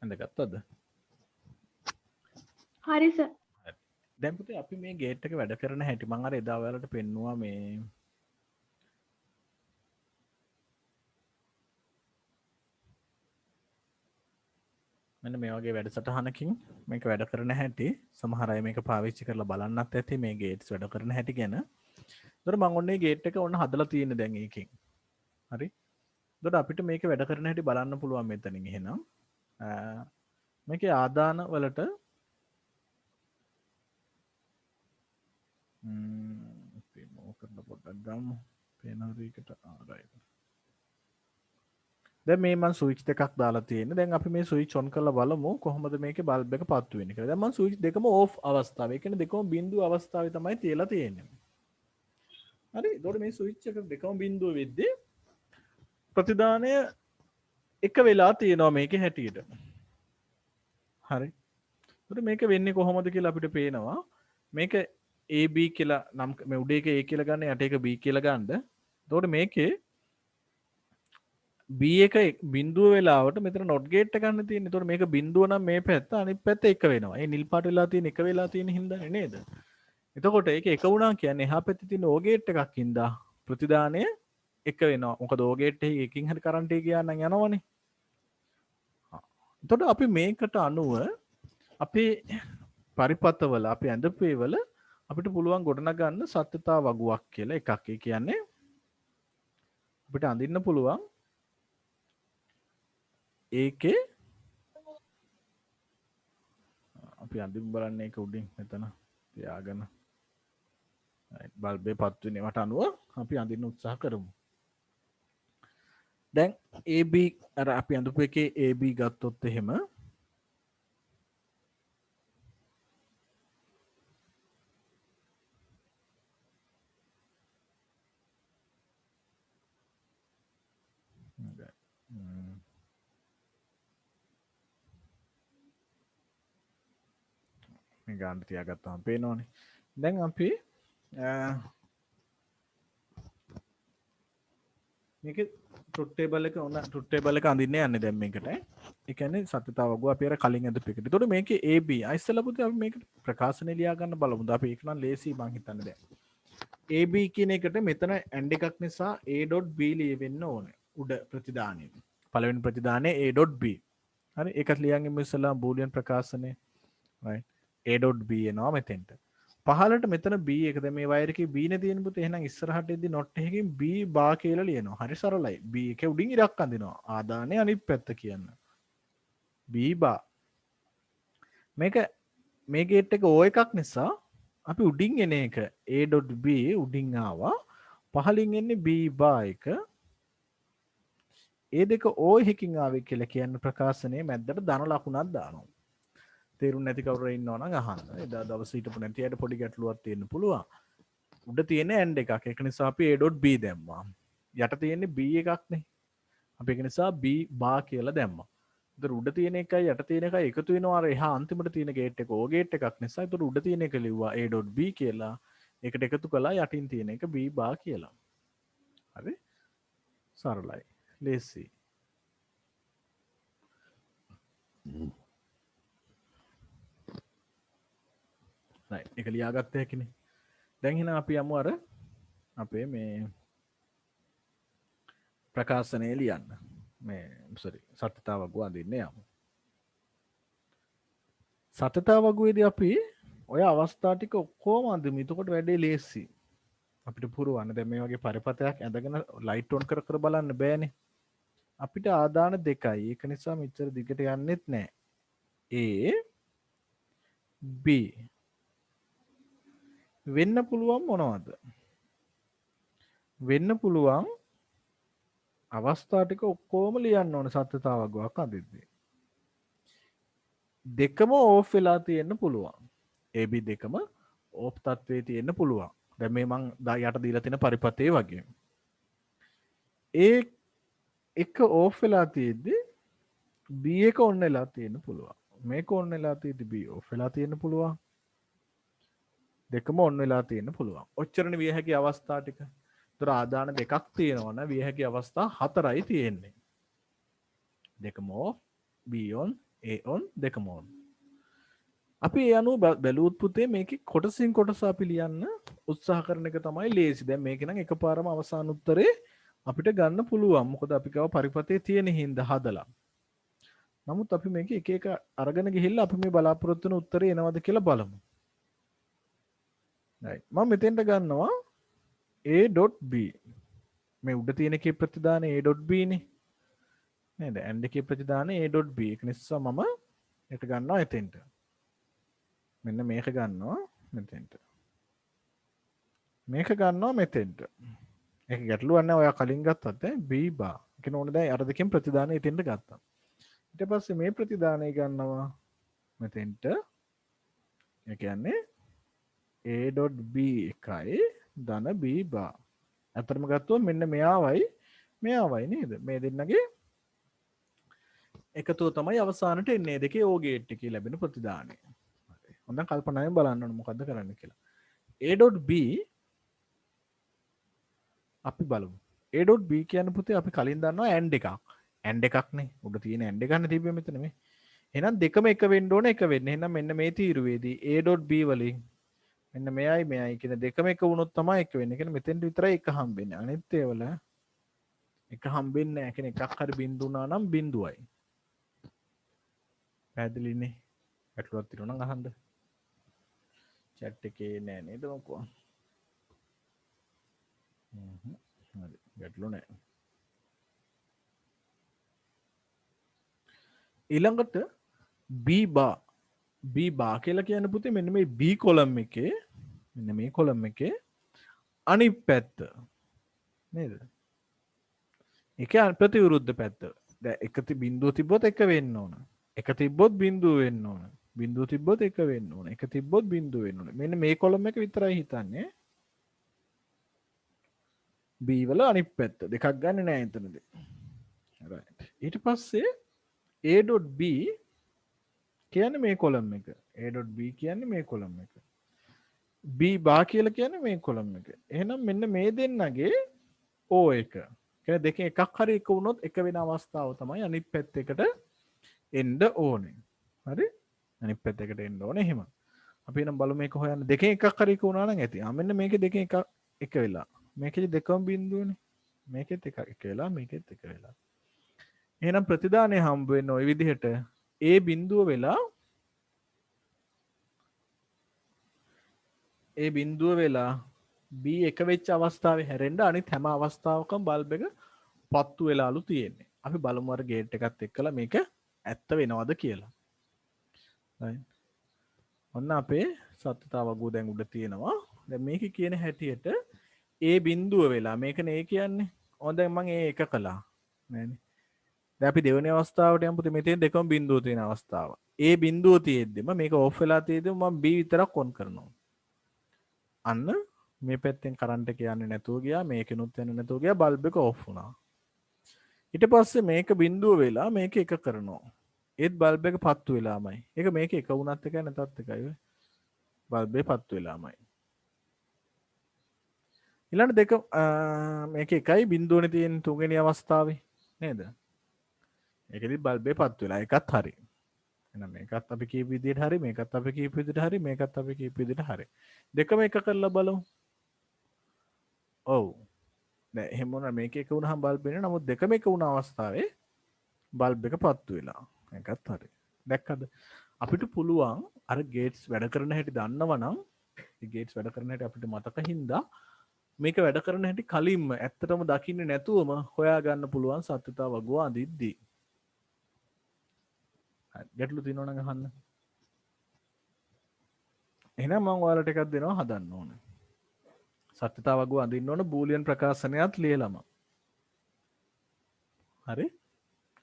ඇඳගත්තද? හරි සර්. දැන් පුතේ අපි මේ ගේට් එක වැඩ කරන හැටි මම අර එදා ඔයාලට පෙන්නුවා මේ මෙන්න මේ වගේ වැඩසටහනකින් මේක වැඩ කරන හැටි සමහර අය මේක පාවිච්චි කරලා බලන්නත් ඇති මේ ගේට්ස් වැඩ කරන හැටි ගැන. ඒතර මම ඔන්නේ ගේට් එක ඔන්න හදලා තියෙන්නේ දැන් ඒකෙන්. හරි. ඒතර අපිට මේක වැඩ කරන හැටි බලන්න පුළුවන් මෙතනින් එහෙනම්. මේකේ ආදාන වලට අපි මොකක්ද පොඩ්ඩක් ගමු. පේනවද right. දැන් මේ මම ස්විච් දෙකක් දාලා තියෙන්නේ. දැන් අපි මේ ස්විච් ඔන් කරලා බලමු කොහොමද මේකේ බල්බ් එක පත්තු වෙන්නේ කියලා. දැන් මම ස්විච් දෙකම ඕෆ් අවස්ථාවේ. ඒ කියන්නේ දෙකම බිඳුව අවස්ථාවේ තමයි තියලා තියෙන්නේ. හරි. ඒතකොට මේ ස්විච් එක දෙකම බිඳුව වෙද්දී ප්‍රතිදානය එක වෙලා තියෙනවා මේකේ හැටියට. හරි. ඒතකොට මේක වෙන්නේ කොහොමද කියලා අපිට පේනවා. මේක AB කියලා නම් මේ උඩ එක A කියලා ගන්න යට එක B කියලා ගන්නද. එතකොට මේකේ B එක බිඳුව වෙලාවට මෙතන not gate එක ගන්න තියෙන්නේ. එතකොට මේක බිඳුව නම් මේ පැත්ත අනිත් පැත්ත එක වෙනවා. ඒ නිල් පාට වෙලා තියෙන එක වෙලා තියෙන හින්දානේ නේද? එතකොට ඒක එක වුණා කියන්නේ එහා පැත්තේ තියෙන O gate එකක් හින්දා ප්‍රතිදානය එක වෙනවා. මොකද O gate එකේ එකකින් හරි කරන්ට් එක ගියා නම් යනවනේ. එතකොට අපි මේකට අනුව අපේ පරිපතවල අපි ඇඳපේවල අපිට පුළුවන් ගොඩනගන්න සත්‍යතා වගුවක් කියලා එකක්. ඒ කියන්නේ අපිට අඳින්න පුළුවන් ඒකේ අපි අඳින් බලන්නේ ඒක උඩින් මෙතන තියාගෙන බල්බේ පත් වෙනවට අනුව අපි අඳින්න උත්සාහ කරමු. දැන් AB අර අපි අඳපු එකේ AB ගත්තොත් එහෙම මේ ගන්න තියාගත්තාම පේනවනේ. දැන් අපි මේක ට්‍රුත් ටේබල් එක උන ට්‍රුත් ටේබල් එක අඳින්න යන්නේ දැන් මේකට. ඒ කියන්නේ සත්‍යතාව වගුව අපි අර කලින් අඳපු එකට. ඒතකොට මේකේ AB ඉස්සෙල්ලා පුතේ අපි මේක ප්‍රකාශනය ලියා ගන්න බලමුද. අපි ඒක නම් ලේසි මං හිතන්නේ දැන්. AB කියන එකට මෙතන ඇන්ඩ් එකක් නිසා A.B ලියවෙන්න ඕනේ. උඩ ප්‍රතිදානය. පළවෙනි ප්‍රතිදානය A.B. හරි ඒකත් ලියන් ඉමු ඉස්සෙල්ලා බූලියන් ප්‍රකාශනය. right. A.B එනවා මෙතෙන්ට. පහලට මෙතන B එක දැන් මේ වයර් එකේ B නේ තියෙන පුතේ. එහෙනම් ඉස්සරහට එද්දි not එකකින් B බා කියලා ලියනවා. හරි සරලයි. B එකේ උඩින් ඉරක් අඳිනවා. ආදානේ අනිත් පැත්ත කියන්න. B බා. මේක මේ ගේට් එක O එකක් නිසා අපි උඩින් එන එක A.B උඩින් ආවා. පහලින් එන්නේ B බා එක. ඒ දෙක O එකකින් ආවේ කියලා කියන ප්‍රකාශනයේ මැද්දට ධන ලකුණක් දානවා. තේරුම් නැති කවුරු ඉන්නවනම් අහන්න. එදා දවස් හිටපු නැති අයට පොඩි ගැටලුවක් තියෙන්න පුළුවන්. උඩ තියෙන ඇන්ඩ් එකක්. ඒක නිසා අපි A.B දැම්මා. යට තියෙන්නේ B එකක්නේ. අපි ඒක නිසා B බා කියලා දැම්මා. ඒතර උඩ තියෙන එකයි යට තියෙන එකයි එකතු වෙනවා. අර එහා අන්තිමට තියෙන ගේට් එක O ගේට් එකක් නිසා. ඒතර උඩ තියෙන එක ලිව්වා A.B කියලා. ඒකට එකතු කළා යටින් තියෙන එක B බා කියලා. හරි? සරලයි. ලේසි. එක ලියාගත්ත හැකිනේ. දැන් එහෙනම් අපි යමු අර අපේ මේ ප්‍රකාශනය ලියන්න. මේ sorry සත්‍යතාව වගුව අඳින්න යමු. සත්‍යතාව වගුවේදී අපි ඔය අවස්ථා ටික ඔක්කොම අඳිමු. එතකොට වැඩේ ලේසි. අපිට පුරවන්න. දැන් මේ වගේ පරිපතයක් ඇඳගෙන ලයිට් ඔන් කර කර බලන්න බෑනේ. අපිට ආදාන දෙකයි. ඒක නිසා මෙච්චර දිගට යන්නෙත් නෑ. A B වෙන්න පුළුවන් මොනවද? වෙන්න පුළුවන් අවස්ථා ටික ඔක්කොම ලියන්න ඕන සත්‍යතාව වගුවක් අඳිද්දී. දෙකම ඕෆ් වෙලා තියෙන්න පුළුවන්. AB දෙකම ඕෆ් තත්ත්වයේ තියෙන්න පුළුවන්. දැන් මේ මං යට දීලා තියෙන පරිපතේ වගේ. ඒ එක ඕෆ් වෙලා තියෙද්දී B එක ඔන් වෙලා තියෙන්න පුළුවන්. මේක ඔන් වෙලා තියෙද්දී B ඕෆ් වෙලා තියෙන්න පුළුවන්. දෙකම ඔන් වෙලා තියෙන්න පුළුවන්. ඔච්චරනේ විය හැකි අවස්ථා ටික. ඒතර ආදාන දෙකක් තියෙනවා නම් විය හැකි අවස්ථා 4යි තියෙන්නේ. දෙකම off, B on, A on දෙකම on. අපි ඒ අනුව බැලුවොත් පුතේ මේකේ කොටසින් කොටස අපි ලියන්න උත්සාහ කරන එක තමයි ලේසි. දැන් මේක නම් එකපාරම අවසාන උත්තරේ අපිට ගන්න පුළුවන්. මොකද අපි ගාව පරිපතේ තියෙන හින්දා හදලා. නමුත් අපි මේක එක එක අරගෙන ගිහිල්ලා අපි මේ බලාපොරොත්තු වෙන උත්තරේ එනවද කියලා බලමු. right. මම මෙතෙන්ට ගන්නවා a.b. මේ උඩ තියෙන එකේ ප්‍රතිදාන a.b නේ. නේද? and එකේ ප්‍රතිදාන a.b. ඒක නිසා මම ඒක ගන්නවා එතෙන්ට. මෙන්න මේක ගන්නවා මෙතෙන්ට. මේක ගන්නවා මෙතෙන්ට. ඒක ගැටලුවක් නැහැ. ඔයා කලින් ගත්තත් b bar. ඒක නෝනේ දැන් අර දෙකෙන් ප්‍රතිදාන එතෙන්ට ගත්තා. ඊට පස්සේ මේ ප්‍රතිදානය ගන්නවා මෙතෙන්ට. ඒ කියන්නේ a.b එකයි ධන b bar. අතරම ගත්තොත් මෙන්න මෙයාවයි නේද? මේ දෙන්නගේ එකතුව තමයි අවසානට එන්නේ. දෙකේ O ගේට් එකේ ලැබෙන ප්‍රතිදානය. හරි. හොඳට කල්පනාවෙන් බලන්න ඕන මොකද්ද කරන්න කියලා. a.b අපි බලමු. a.b කියන පුතේ අපි කලින් දන්නවා and එකක්. and එකක් නේ. උඩ තියෙන and එක ගන්න තිබ්බේ මෙතන මේ. එහෙනම් දෙකම එක වෙන්න ඕන එක වෙන්න. එහෙනම් මෙන්න මේ තීරුවේදී a.b වලින් මෙන්න මෙයයි කියන දෙකම එක වුණොත් තමයි එක වෙන්නේ. කියන්නේ මෙතෙන්ට විතරයි එක හම්බෙන්නේ. අනිත් ඒවල එක හම්බෙන්නේ නැහැ. කියන්නේ එකක් හරි බින්දු වුණා නම් බින්දුවයි. පැහැදිලිනේ. ගැටලුවක් තියෙනවා නම් අහන්න. chat එකේ නෑ නේද මොකෝ. හරි. ගැටලු නෑ. ඊළඟට b bar කියලා කියන පුතේ මෙන්න මේ b කොලම් එකේ මෙන්න මේ කොලම් එකේ අනිත් පැත්ත නේද? ඒකේ ප්‍රතිවිරුද්ධ පැත්ත. දැන් එක බිඳුව තිබ්බොත් එක වෙන්න ඕන. එක තිබ්බොත් බිඳුව වෙන්න ඕන. බිඳුව තිබ්බොත් එක වෙන්න ඕන. එක තිබ්බොත් බිඳුව වෙන්න ඕන. මෙන්න මේ කොලම් එක විතරයි හිතන්නේ. b වල අනිත් පැත්ත දෙකක් ගන්න නෑ එතනදී. right. ඊට පස්සේ a.b කියන්නේ මේ කොලම් එක. a.b කියන්නේ මේ කොලම් එක. b bar කියලා කියන්නේ මේ කොලම් එක. එහෙනම් මෙන්න මේ දෙන්නගේ O එක. කියන්නේ දෙකෙන් එකක් හරි එක වුණොත් එක වෙන අවස්ථාව තමයි අනිත් පැත්තකට එන්න ඕනේ. හරි? අනිත් පැත්තකට එන්න ඕනේ එහෙම. අපි එනම් බලමු මේක හොයන්න. දෙකෙන් එකක් හරි එක වුණා නම් ඇති. මෙන්න මේකේ දෙකෙන් එක වෙලා. මේකේ දෙකම බිඳුවනේ. මේකෙත් එක වෙලා මේකෙත් එක වෙලා. එහෙනම් ප්‍රතිදානය හම්බ වෙන්න ওই විදිහට A බිඳුව වෙලා B එක වෙච්ච අවස්ථාවේ හැරෙන්න අනිත් හැම අවස්ථාවකම බල්බ් එක පත්තු වෙලාලු තියෙන්නේ. අපි බලමු අර ගේට් එකත් එක්කලා මේක ඇත්ත වෙනවද කියලා. right. ඔන්න අපේ සත්‍යතාව වගුව දැන් උඩ තියෙනවා. දැන් මේක කියන හැටියට A බිඳුව වෙලා මේකනේ A කියන්නේ. ඕන දැන් මම A එක කළා. නෑනේ. දැන් අපි දෙවෙනි අවස්ථාවට යමු පුතේ මෙතෙන් දෙකම බිඳුව තියෙන අවස්ථාව. A බිඳුව තියෙද්දිම මේක ඕෆ් වෙලා තියෙද්දිම මම B විතරක් ඔන් කරනවා. අන්න මේ පැත්තෙන් කරන්ට් එක යන්නේ නැතුව ගියා මේකෙනුත් යන්නේ නැතුව ගියා බල්බ් එක ඕෆ් වුණා. ඊට පස්සේ මේක බිඳුව වෙලා මේක එක කරනවා. ඒත් බල්බ් එක පත්තු වෙලාමයි. ඒක මේක එක වුණත් එකයි නැතත් එකයි. බල්බ් එක පත්තු වෙලාමයි. ඊළඟ දෙක මේක එකයි බිඳුවනේ තියෙන තුන්වෙනි අවස්ථාවේ නේද? ඒකෙදි බල්බ් එක පත්තු වෙලා එකත් හරි. එහෙනම් මේකත් අපි කියපු විදිහට හරි මේකත් අපි කියපු විදිහට හරි මේකත් අපි කියපු විදිහට හරි. දෙකම එක කරලා බලමු. ඔව්. දැන් එහෙම වුණා මේක එක වුණාම බල්බ් වෙන්නේ නමුත් දෙකම එක වුණ අවස්ථාවේ බල්බ් එක පත්තු වෙලා. ඒකත් හරි. දැක්කද? අපිට පුළුවන් අර ගේට්ස් වැඩ කරන හැටි දන්නවනම් ඒ ගේට්ස් වැඩ කරන හැටි අපිට මතක හින්දා මේක වැඩ කරන හැටි කලින්ම ඇත්තටම දකින්නේ නැතුවම හොයාගන්න පුළුවන් සත්‍යතාව වගුව අඳිද්දී. ගැටලු තියෙනවා නම් අහන්න. එහෙනම් මම ඔයාලට එකක් දෙනවා හදන්න ඕන. සත්‍යතාව වගුව අඳින්න ඕන බූලියන් ප්‍රකාශනයත් ලියලම. හරි?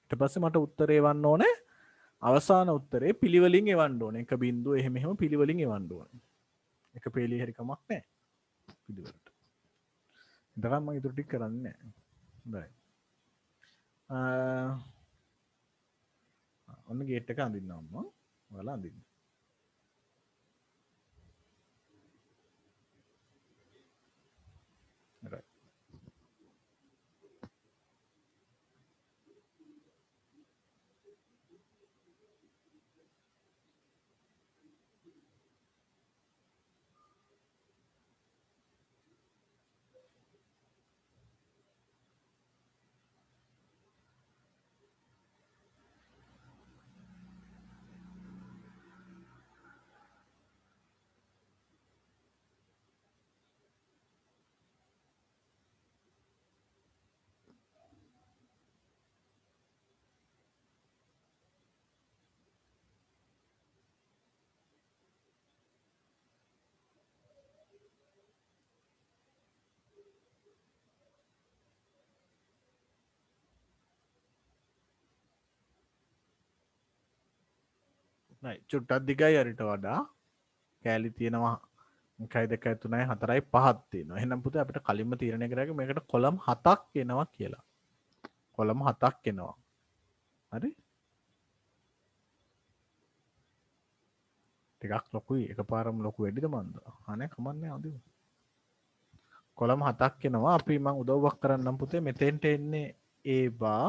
ඊට පස්සේ මට උත්තරේ එවන්න ඕනේ. අවසාන උත්තරේ පිළිවෙලින් එවන්න ඕනේ. එක බිංදුව එහෙම පිළිවෙලින් එවන්න ඕනේ. එක පේලිය හරි කමක් නැහැ. පිළිවෙලට. ඉතින් මම ඊටු ටික කරන්නේ නැහැ. හොඳයි. ඔන්න ගේට් එක අඳින්නම් මම. ඔයාලා අඳින්න. right. චුට්ටක් දිගයි අරිට වඩා කෑලි තියෙනවා 1 2 3 4 5ක් තියෙනවා. එහෙනම් පුතේ අපිට කලින්ම තීරණය කරගන්න මේකට කොලම් 7ක් එනවා කියලා. කොලම් 7ක් එනවා. හරි? ටිකක් ලොකුයි. එකපාරම ලොකු වෙඩිද මන්ද? අනේ කමන්නේ අදිමු. කොලම් 7ක් එනවා. අපි මම උදව්වක් කරන්නම් පුතේ. මෙතෙන්ට එන්නේ A බා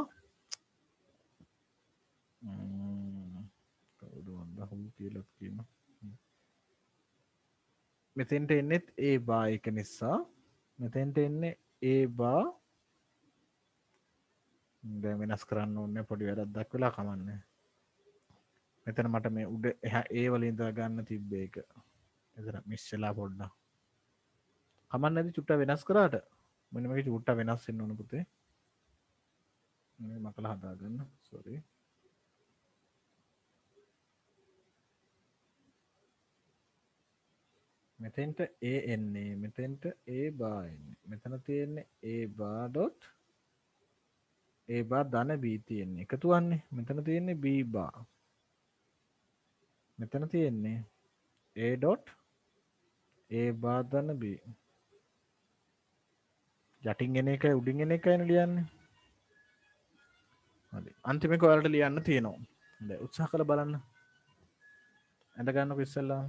කවුද මන්ද හම් කියලා කියනවා. මෙතෙන්ට එන්නෙත් A බා එක නිසා මෙතෙන්ට එන්නේ A බා දැන් වෙනස් කරන්න ඕනේ පොඩි වැඩක් දක්වලා කමන්නේ. මෙතන මට මේ උඩ එහා A වලින් ඉඳලා ගන්න තිබ්බ එක. එතන මිස් වෙලා පොඩ්ඩක්. කමන්නේ නැති චුට්ටක් වෙනස් කරාට. මෙන්න මේක චුට්ටක් වෙනස් වෙන්න ඕන පුතේ. මේ මකලා හදාගන්න. sorry. මෙතෙන්ට A එන්නේ මෙතෙන්ට A බා එන්නේ. මෙතන තියෙන්නේ A බා ඩොට් A බා ධන B තියෙන්නේ. එකතු වන්නේ. මෙතන තියෙන්නේ B බා. මෙතන තියෙන්නේ A ඩොට් A බා ධන B. යටින් එන එකයි උඩින් එන එකයිනේ ලියන්නේ. හරි. අන්තිම එක ඔයාලට ලියන්න තියෙනවා. හොඳයි උත්සාහ කරලා බලන්න. ඇඳ ගන්නකො ඉස්සෙල්ලා.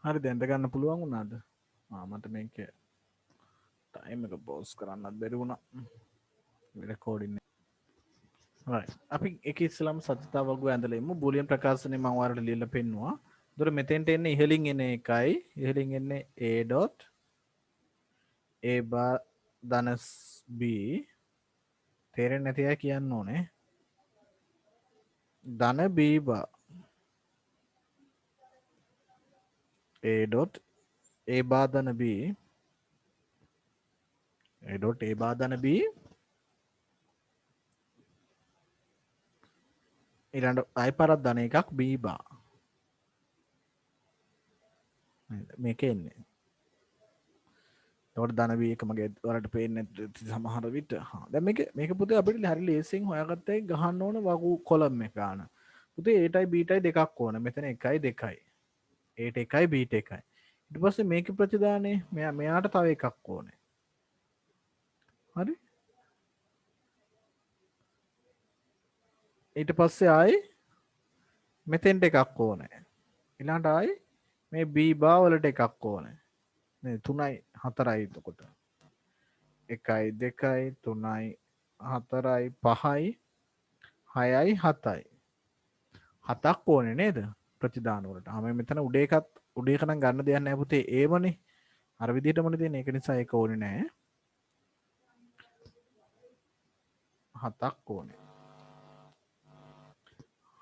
හරි දැන්ට ගන්න පුළුවන් වුණාද මට මේක ටයිම් එක බෝස් කරන්නත් බැරි වුණා රෙකෝඩින් අපි එක ඉස්ලාම් සත්‍යතාවක ඇඳලෙමු බුලියන් ප්‍රකාශනය මම ඔයාලට ලියලා පෙන්නුවා. ඒතර මෙතෙන්ට එන්නේ ඉහළින් එන එකයි ඉහළින් එන්නේ a dot a bar ධන b තේරෙන්නේ නැති අය කියන්න ඕනේ. ධන b bar a dot a bar ධන b a dot a bar ධන b ඊළඟ අය පරක් ධන එකක් b bar මේක එන්නේ. එතකොට ධන b එක මගේ වලට පේන්නේ නැති සමහර විට. දැන් මේක පුතේ අපිට හරි ලේසියෙන් හොයාගත්තයි ගහන්න ඕන වගු කොලම් එක ගන්න. පුතේ a ටයි b ටයි දෙකක් ඕන. මෙතන 1යි 2යි. a ට 1යි b ට 1යි. ඊට පස්සේ මේකේ ප්‍රතිදානේ මෙයාට තව එකක් ඕනේ. හරි? ඊට පස්සේ ආයි මෙතෙන්ට එකක් ඕනේ. ඊළඟට ආයි මේ b බා වලට එකක් ඕනේ. මේ 3යි 4යි එතකොට. 1යි 2යි 3යි 4යි 5යි 6යි 7යි. 7ක් ඕනේ නේද? ප්‍රතිදාන වලට. ආ මෙතන උඩ එක නම් ගන්න දෙයක් නැහැ පුතේ. ඒවනේ. අර විදිහටමනේ දෙන්නේ. ඒක නිසා ඒක ඕනේ නැහැ. 7ක් ඕනේ.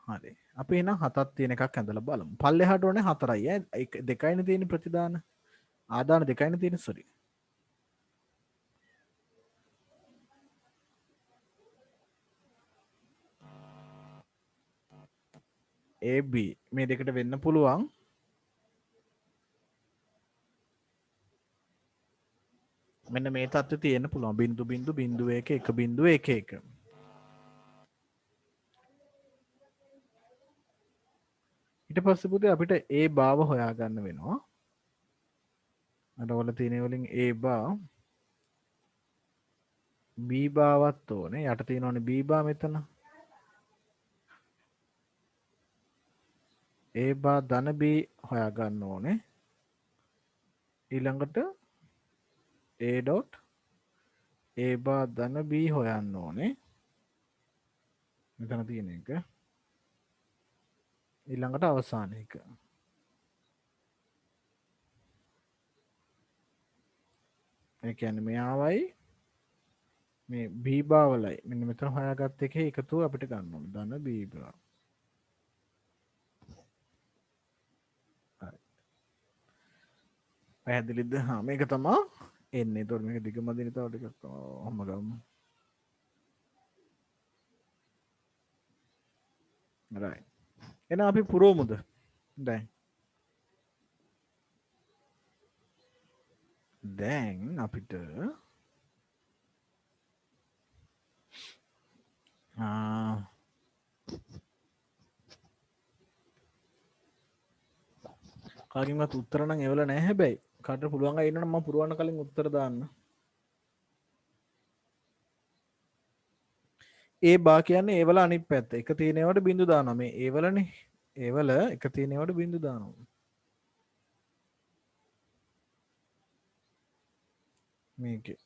හරි. අපි එහෙනම් 7ක් තියෙන එකක් ඇඳලා බලමු. පල්ලෙහාට ඕනේ 4යි ඈ. 2යිනේ තියෙන්නේ ප්‍රතිදාන. ආදාන 2යිනේ තියෙන්නේ සෝරි. AB මේ දෙකට වෙන්න පුළුවන්. මෙන්න මේ තත්ත්වය තියෙන්න පුළුවන්. 0.0.1 1.11. ඊට පස්සේ පුතේ අපිට A භාව හොයාගන්න වෙනවා. අර වල තියෙන වලින් A භා B භාවත් ඕනේ. යට තියෙනවනේ B භා මෙතන. A භා ධන B හොයාගන්න ඕනේ. ඊළඟට A dot A භා ධන B හොයන්න ඕනේ. මෙතන තියෙන එක. ඊළඟට අවසාන එක. ඒ කියන්නේ මෙයාවයි මේ B භාවලයි මෙන්න මෙතන හොයාගත්ත එකේ එකතුව අපිට ගන්න ඕනේ. ධන B භා. හරි. පැහැදිලිද? හා මේක තමයි එන්නේ. ඒතකොට මේක දිගමදින තව ටිකක් ඔහොම ගමු. right. එහෙනම් අපි පුරවමුද? දැන් අපිට කාගෙන්වත් උත්තර නම් එවලා නැහැ හැබැයි කාටට පුළුවන් අය ඉන්නවනම් මම පුරවන්න කලින් උත්තර දාන්න. ඒ බා කියන්නේ ඒවල අනිත් පැත්ත. එක තියෙන ඒවාට බිංදු දානවා. මේ ඒවලනේ. ඒවල එක තියෙන ඒවාට බිංදු දානවා. මේකේ.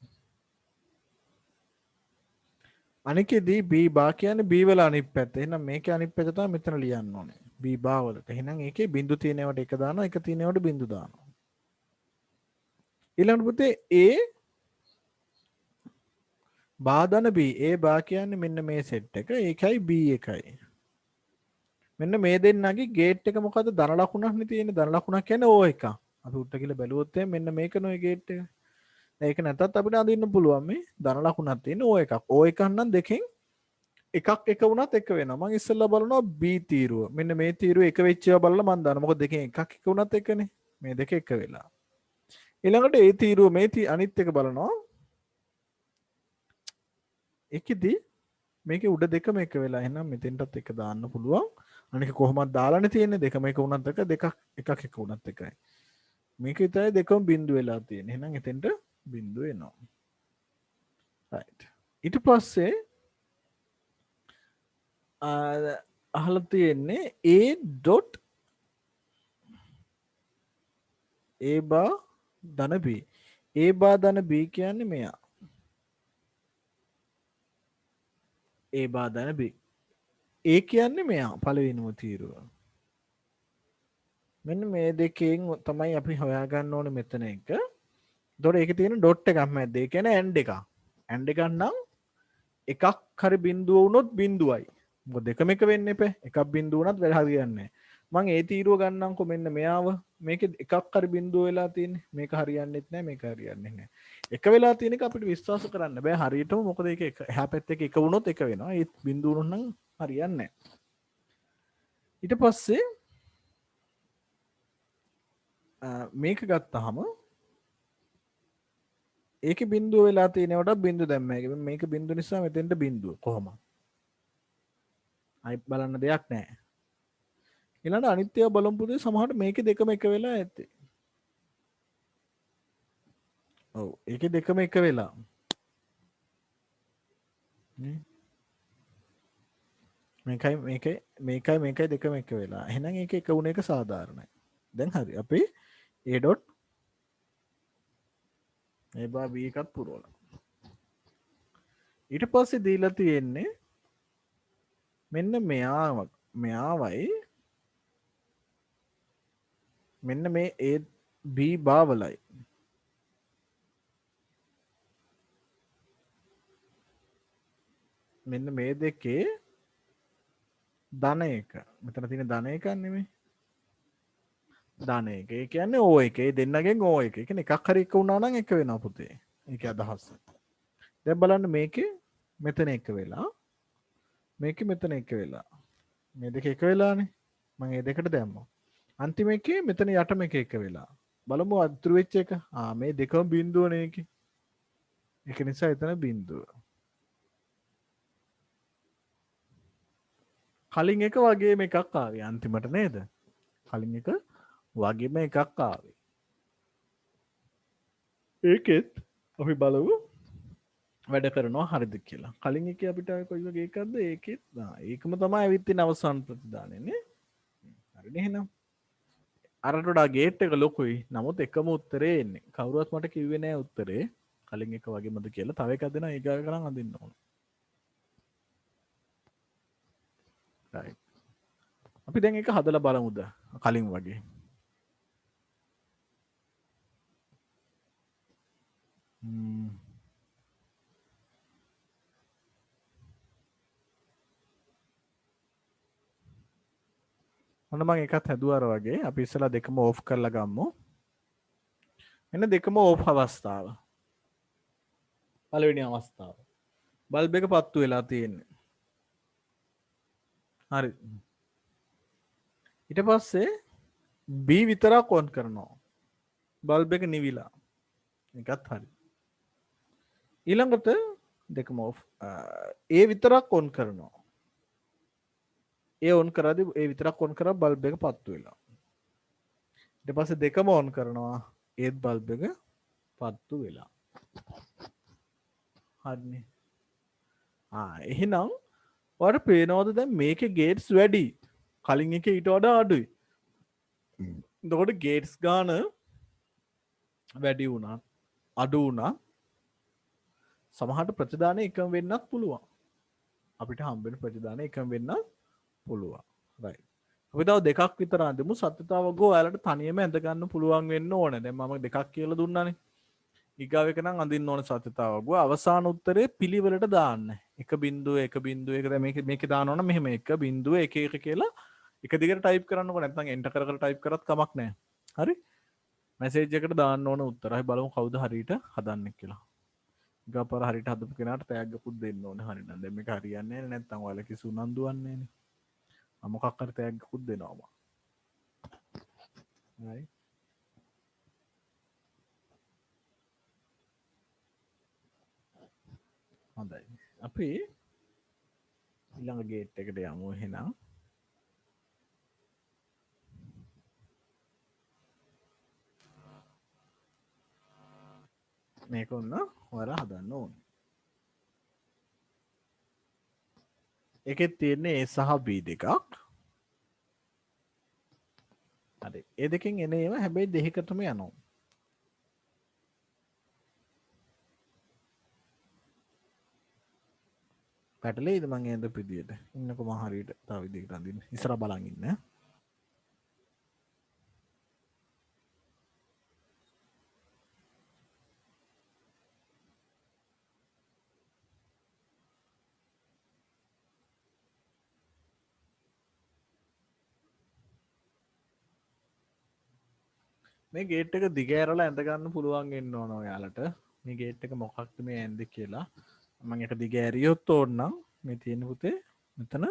අනිකේදී B බා කියන්නේ B වල අනිත් පැත්ත. එහෙනම් මේකේ අනිත් පැත්ත තමයි මෙතන ලියන්න ඕනේ. B බා වලට. එහෙනම් ඒකේ බිංදු තියෙන ඒවාට එක දානවා. එක තියෙන ඒවාට බිංදු දානවා. ඊළඟට පුතේ A බාධන B A බා කියන්නේ මෙන්න මේ සෙට් එක. ඒකයි B එකයි. මෙන්න මේ දෙන්නගේ ගේට් එක මොකද්ද? ධන ලකුණක් නේ තියෙන්නේ. ධන ලකුණක් කියන්නේ O එක. අපි උඩට කියලා බැලුවොත් මෙන්න මේක නෝ ගේට් එක. ඒක නැතත් අපිට අඳින්න පුළුවන් මේ ධන ලකුණක් තියෙන O එකක්. O එකක් නම් දෙකෙන් එකක් එක වුණත් එක වෙනවා. මම ඉස්සෙල්ලා බලනවා B තීරුව. මෙන්න මේ තීරුව එක වෙච්ච ඒවා බලලා මම දානවා. මොකද දෙකෙන් එකක් එක වුණත් එකනේ. මේ දෙක එක වෙලා. ඊළඟට A තීරුව මේ අනිත් එක බලනවා. ඒකෙදි මේකේ උඩ දෙකම එක වෙලා. එහෙනම් මෙතෙන්ටත් එක දාන්න පුළුවන්. අනික කොහොමද දාලානේ තියෙන්නේ දෙකම එක වුණත් එකක් එක වුණත් එකයි. මේක විතරයි දෙකම බිඳු වෙලා තියෙන්නේ. එහෙනම් එතෙන්ට බිඳු එනවා. right. ඊට පස්සේ අහලා තියෙන්නේ a dot A bar ධන B. A bar ධන B කියන්නේ මෙයා. A bar ධන B. A කියන්නේ මෙයා පළවෙනිම තීරුව. මෙන්න මේ දෙකෙන් තමයි අපි හොයාගන්න ඕනේ මෙතන එක. එතකොට ඒකේ තියෙන ඩොට් එකක් මැද්ද. ඒ කියන්නේ ඇන්ඩ් එකක්. ඇන්ඩ් එකක් නම් එකක් හරි බිඳුව වුණොත් බිඳුවයි. මොකද දෙකම එක වෙන්න එපා. එකක් බිඳුව වුණත් වැඩ හරියන්නේ නැහැ. මම ඒ තීරුව ගන්නම්කො මෙන්න මෙයාව. මේකේ එකක් හරි බිඳුව වෙලා තියෙන්නේ. මේක හරියන්නේත් නැහැ මේක හරියන්නේ නැහැ. එක වෙලා තියෙන එක අපිට විශ්වාස කරන්න බෑ හරියටම. මොකද ඒක එහා පැත්තේ එක වුණොත් එක වෙනවා. ඒ බිඳුව වුණොත් නම් හරියන්නේ නැහැ. ඊට පස්සේ මේක ගත්තාම ඒක බිඳුව වෙලා තියෙනවට බිඳුව දැම්මයි. මේක බිඳුව නිසා මෙතෙන්ට බිඳුව කොහොමද? අයි බලන්න දෙයක් නැහැ. ඊළඟ අනිත් ඒවා බලමු පුතේ සමහරට මේකේ දෙකම එක වෙලා ඇත්තේ. ඔව් ඒකේ දෙකම එක වෙලා. නේ? මේකයි දෙකම එක වෙලා. එහෙනම් ඒක එක වුණ එක සාධාරණයි. දැන් හරි. අපි A dot A bar B එකත් පුරවලා. ඊට පස්සේ දීලා තියෙන්නේ මෙන්න මෙයාවයි මෙන්න මේ A B bar වලයි. මෙන්න මේ දෙකේ ධන එක. මෙතන තියෙන ධන එකක් නෙමෙයි. ධන එක. ඒ කියන්නේ O එක. ඒ දෙන්නගෙන් O එක. ඒ කියන්නේ එකක් හරි එක වුණා නම් එක වෙනවා පුතේ. ඒකේ අදහස. දැන් බලන්න මේකේ මෙතන එක වෙලා මේකේ මෙතන එක වෙලා. මේ දෙක එක වෙලානේ. මම මේ දෙකට දැම්මා. අන්තිම එකේ මෙතන යටම එක වෙලා. බලමු අතුරු වෙච්ච එක. මේ දෙකම බිඳුවනේ ඒකේ. ඒක නිසා එතන බිඳුව. කලින් එක වගේම එකක් ආවේ අන්තිමට නේද? කලින් එක වගේම එකක් ආවේ. ඒකෙත් අපි බලමු වැඩ කරනවා හරිද කියලා. කලින් එකේ අපිට කොයි වගේ එකක්ද? ඒකෙත් ඒකම තමයි ඇවිත් තියෙන අවසාන ප්‍රතිදානෙ නේ. හරිනේ එහෙනම්. අරට වඩා ගේට් එක ලොකුයි. නමුත් එකම උත්තරේ එන්නේ. කවුරුවත් මට කිව්වේ නෑ උත්තරේ කලින් එක වගේමද කියලා. තව එකක් දෙනවා ඊගාව කරන් අඳින්න ඕන. right. අපි දැන් ඒක හදලා බලමුද? කලින් වගේ. ඔන්න මම එකත් හැදුවා අර වගේ. අපි ඉස්සලා දෙකම ඕෆ් කරලා ගමු. මෙන්න දෙකම ඕෆ් අවස්ථාව. පළවෙනි අවස්ථාව. බල්බ් එක පත්තු වෙලා තියෙන්නේ. හරි. ඊට පස්සේ B විතරක් ඔන් කරනවා. බල්බ් එක නිවිලා. එකත් හරි. ඊළඟට දෙකම ඕෆ්. A විතරක් ඔන් කරනවා. ඒ ඔන් කරද්දි ඒ විතරක් ඔන් කරා බල්බ් එක පත්තු වෙලා. ඊට පස්සේ දෙකම ඔන් කරනවා. ඒත් බල්බ් එක පත්තු වෙලා. හරිනේ. එහෙනම් ඔයාලට පේනවද දැන් මේකේ ගේට්ස් වැඩි. කලින් එකේ ඊට වඩා අඩුයි. එතකොට ගේට්ස් ගාන වැඩි වුණා. අඩු වුණා. සමහරට ප්‍රතිදානය එකම වෙන්නත් පුළුවන්. අපිට හම්බෙන ප්‍රතිදානය එකම වෙන්නත් පුළුවන්. right. අපි තව දෙකක් විතර අඳමු. සත්‍යතාවගෝ ඔයාලට තනියම ඇඳ ගන්න පුළුවන් වෙන්න ඕනේ. දැන් මම දෙකක් කියලා දුන්නානේ. ඊගාව එක නම් අඳින්න ඕනේ සත්‍යතාවගෝ. අවසාන උත්තරේ පිළිවෙලට දාන්න. 1.1.1 දැන් මේක දානවා නම් මෙහෙම 1.11 කියලා එක දිගට ටයිප් කරන්නකො නැත්නම් එන්ටර් කර කර ටයිප් කරත් කමක් නැහැ. හරි? මැසේජ් එකට දාන්න ඕන උත්තර. අපි බලමු කවුද හරියට හදන්නේ කියලා. ගාපාර හරියට හදපු කෙනාට තෑග්ගකුත් දෙන්න ඕනේ. හරි නේද? දැන් මේක හරියන්නේ නැහැ නැත්නම් ඔයාලා කිසි උනන්දුවක් නැහැනේ. මොකක් හරි තෑග්ගකුත් දෙනවා. හරි. හොඳයි. අපි ඊළඟ ගේට් එකට යමු එහෙනම්. මේක ඔන්න ඔයාලා හදන්න ඕනේ. ඒකෙත් තියෙන්නේ A සහ B දෙකක්. හරි ඒ දෙකෙන් එන ඒවා හැබැයි දෙහිකටම යනවා පැටලෙයිද මං ඇඳ පිදියට ඉන්නකො මං හරියට තව විදිහකට අඳින්න ඉස්සරහ බලන් ඉන්න මේ ගේට් එක දිග ඇරලා ඇඳ ගන්න පුළුවන් වෙන්න ඕන ඔයාලට මේ ගේට් එක මොකක්ද මේ ඇන්ද කියලා මම එක දිග ඇරියොත් ඕන්නම් මේ තියෙන පුතේ මෙතන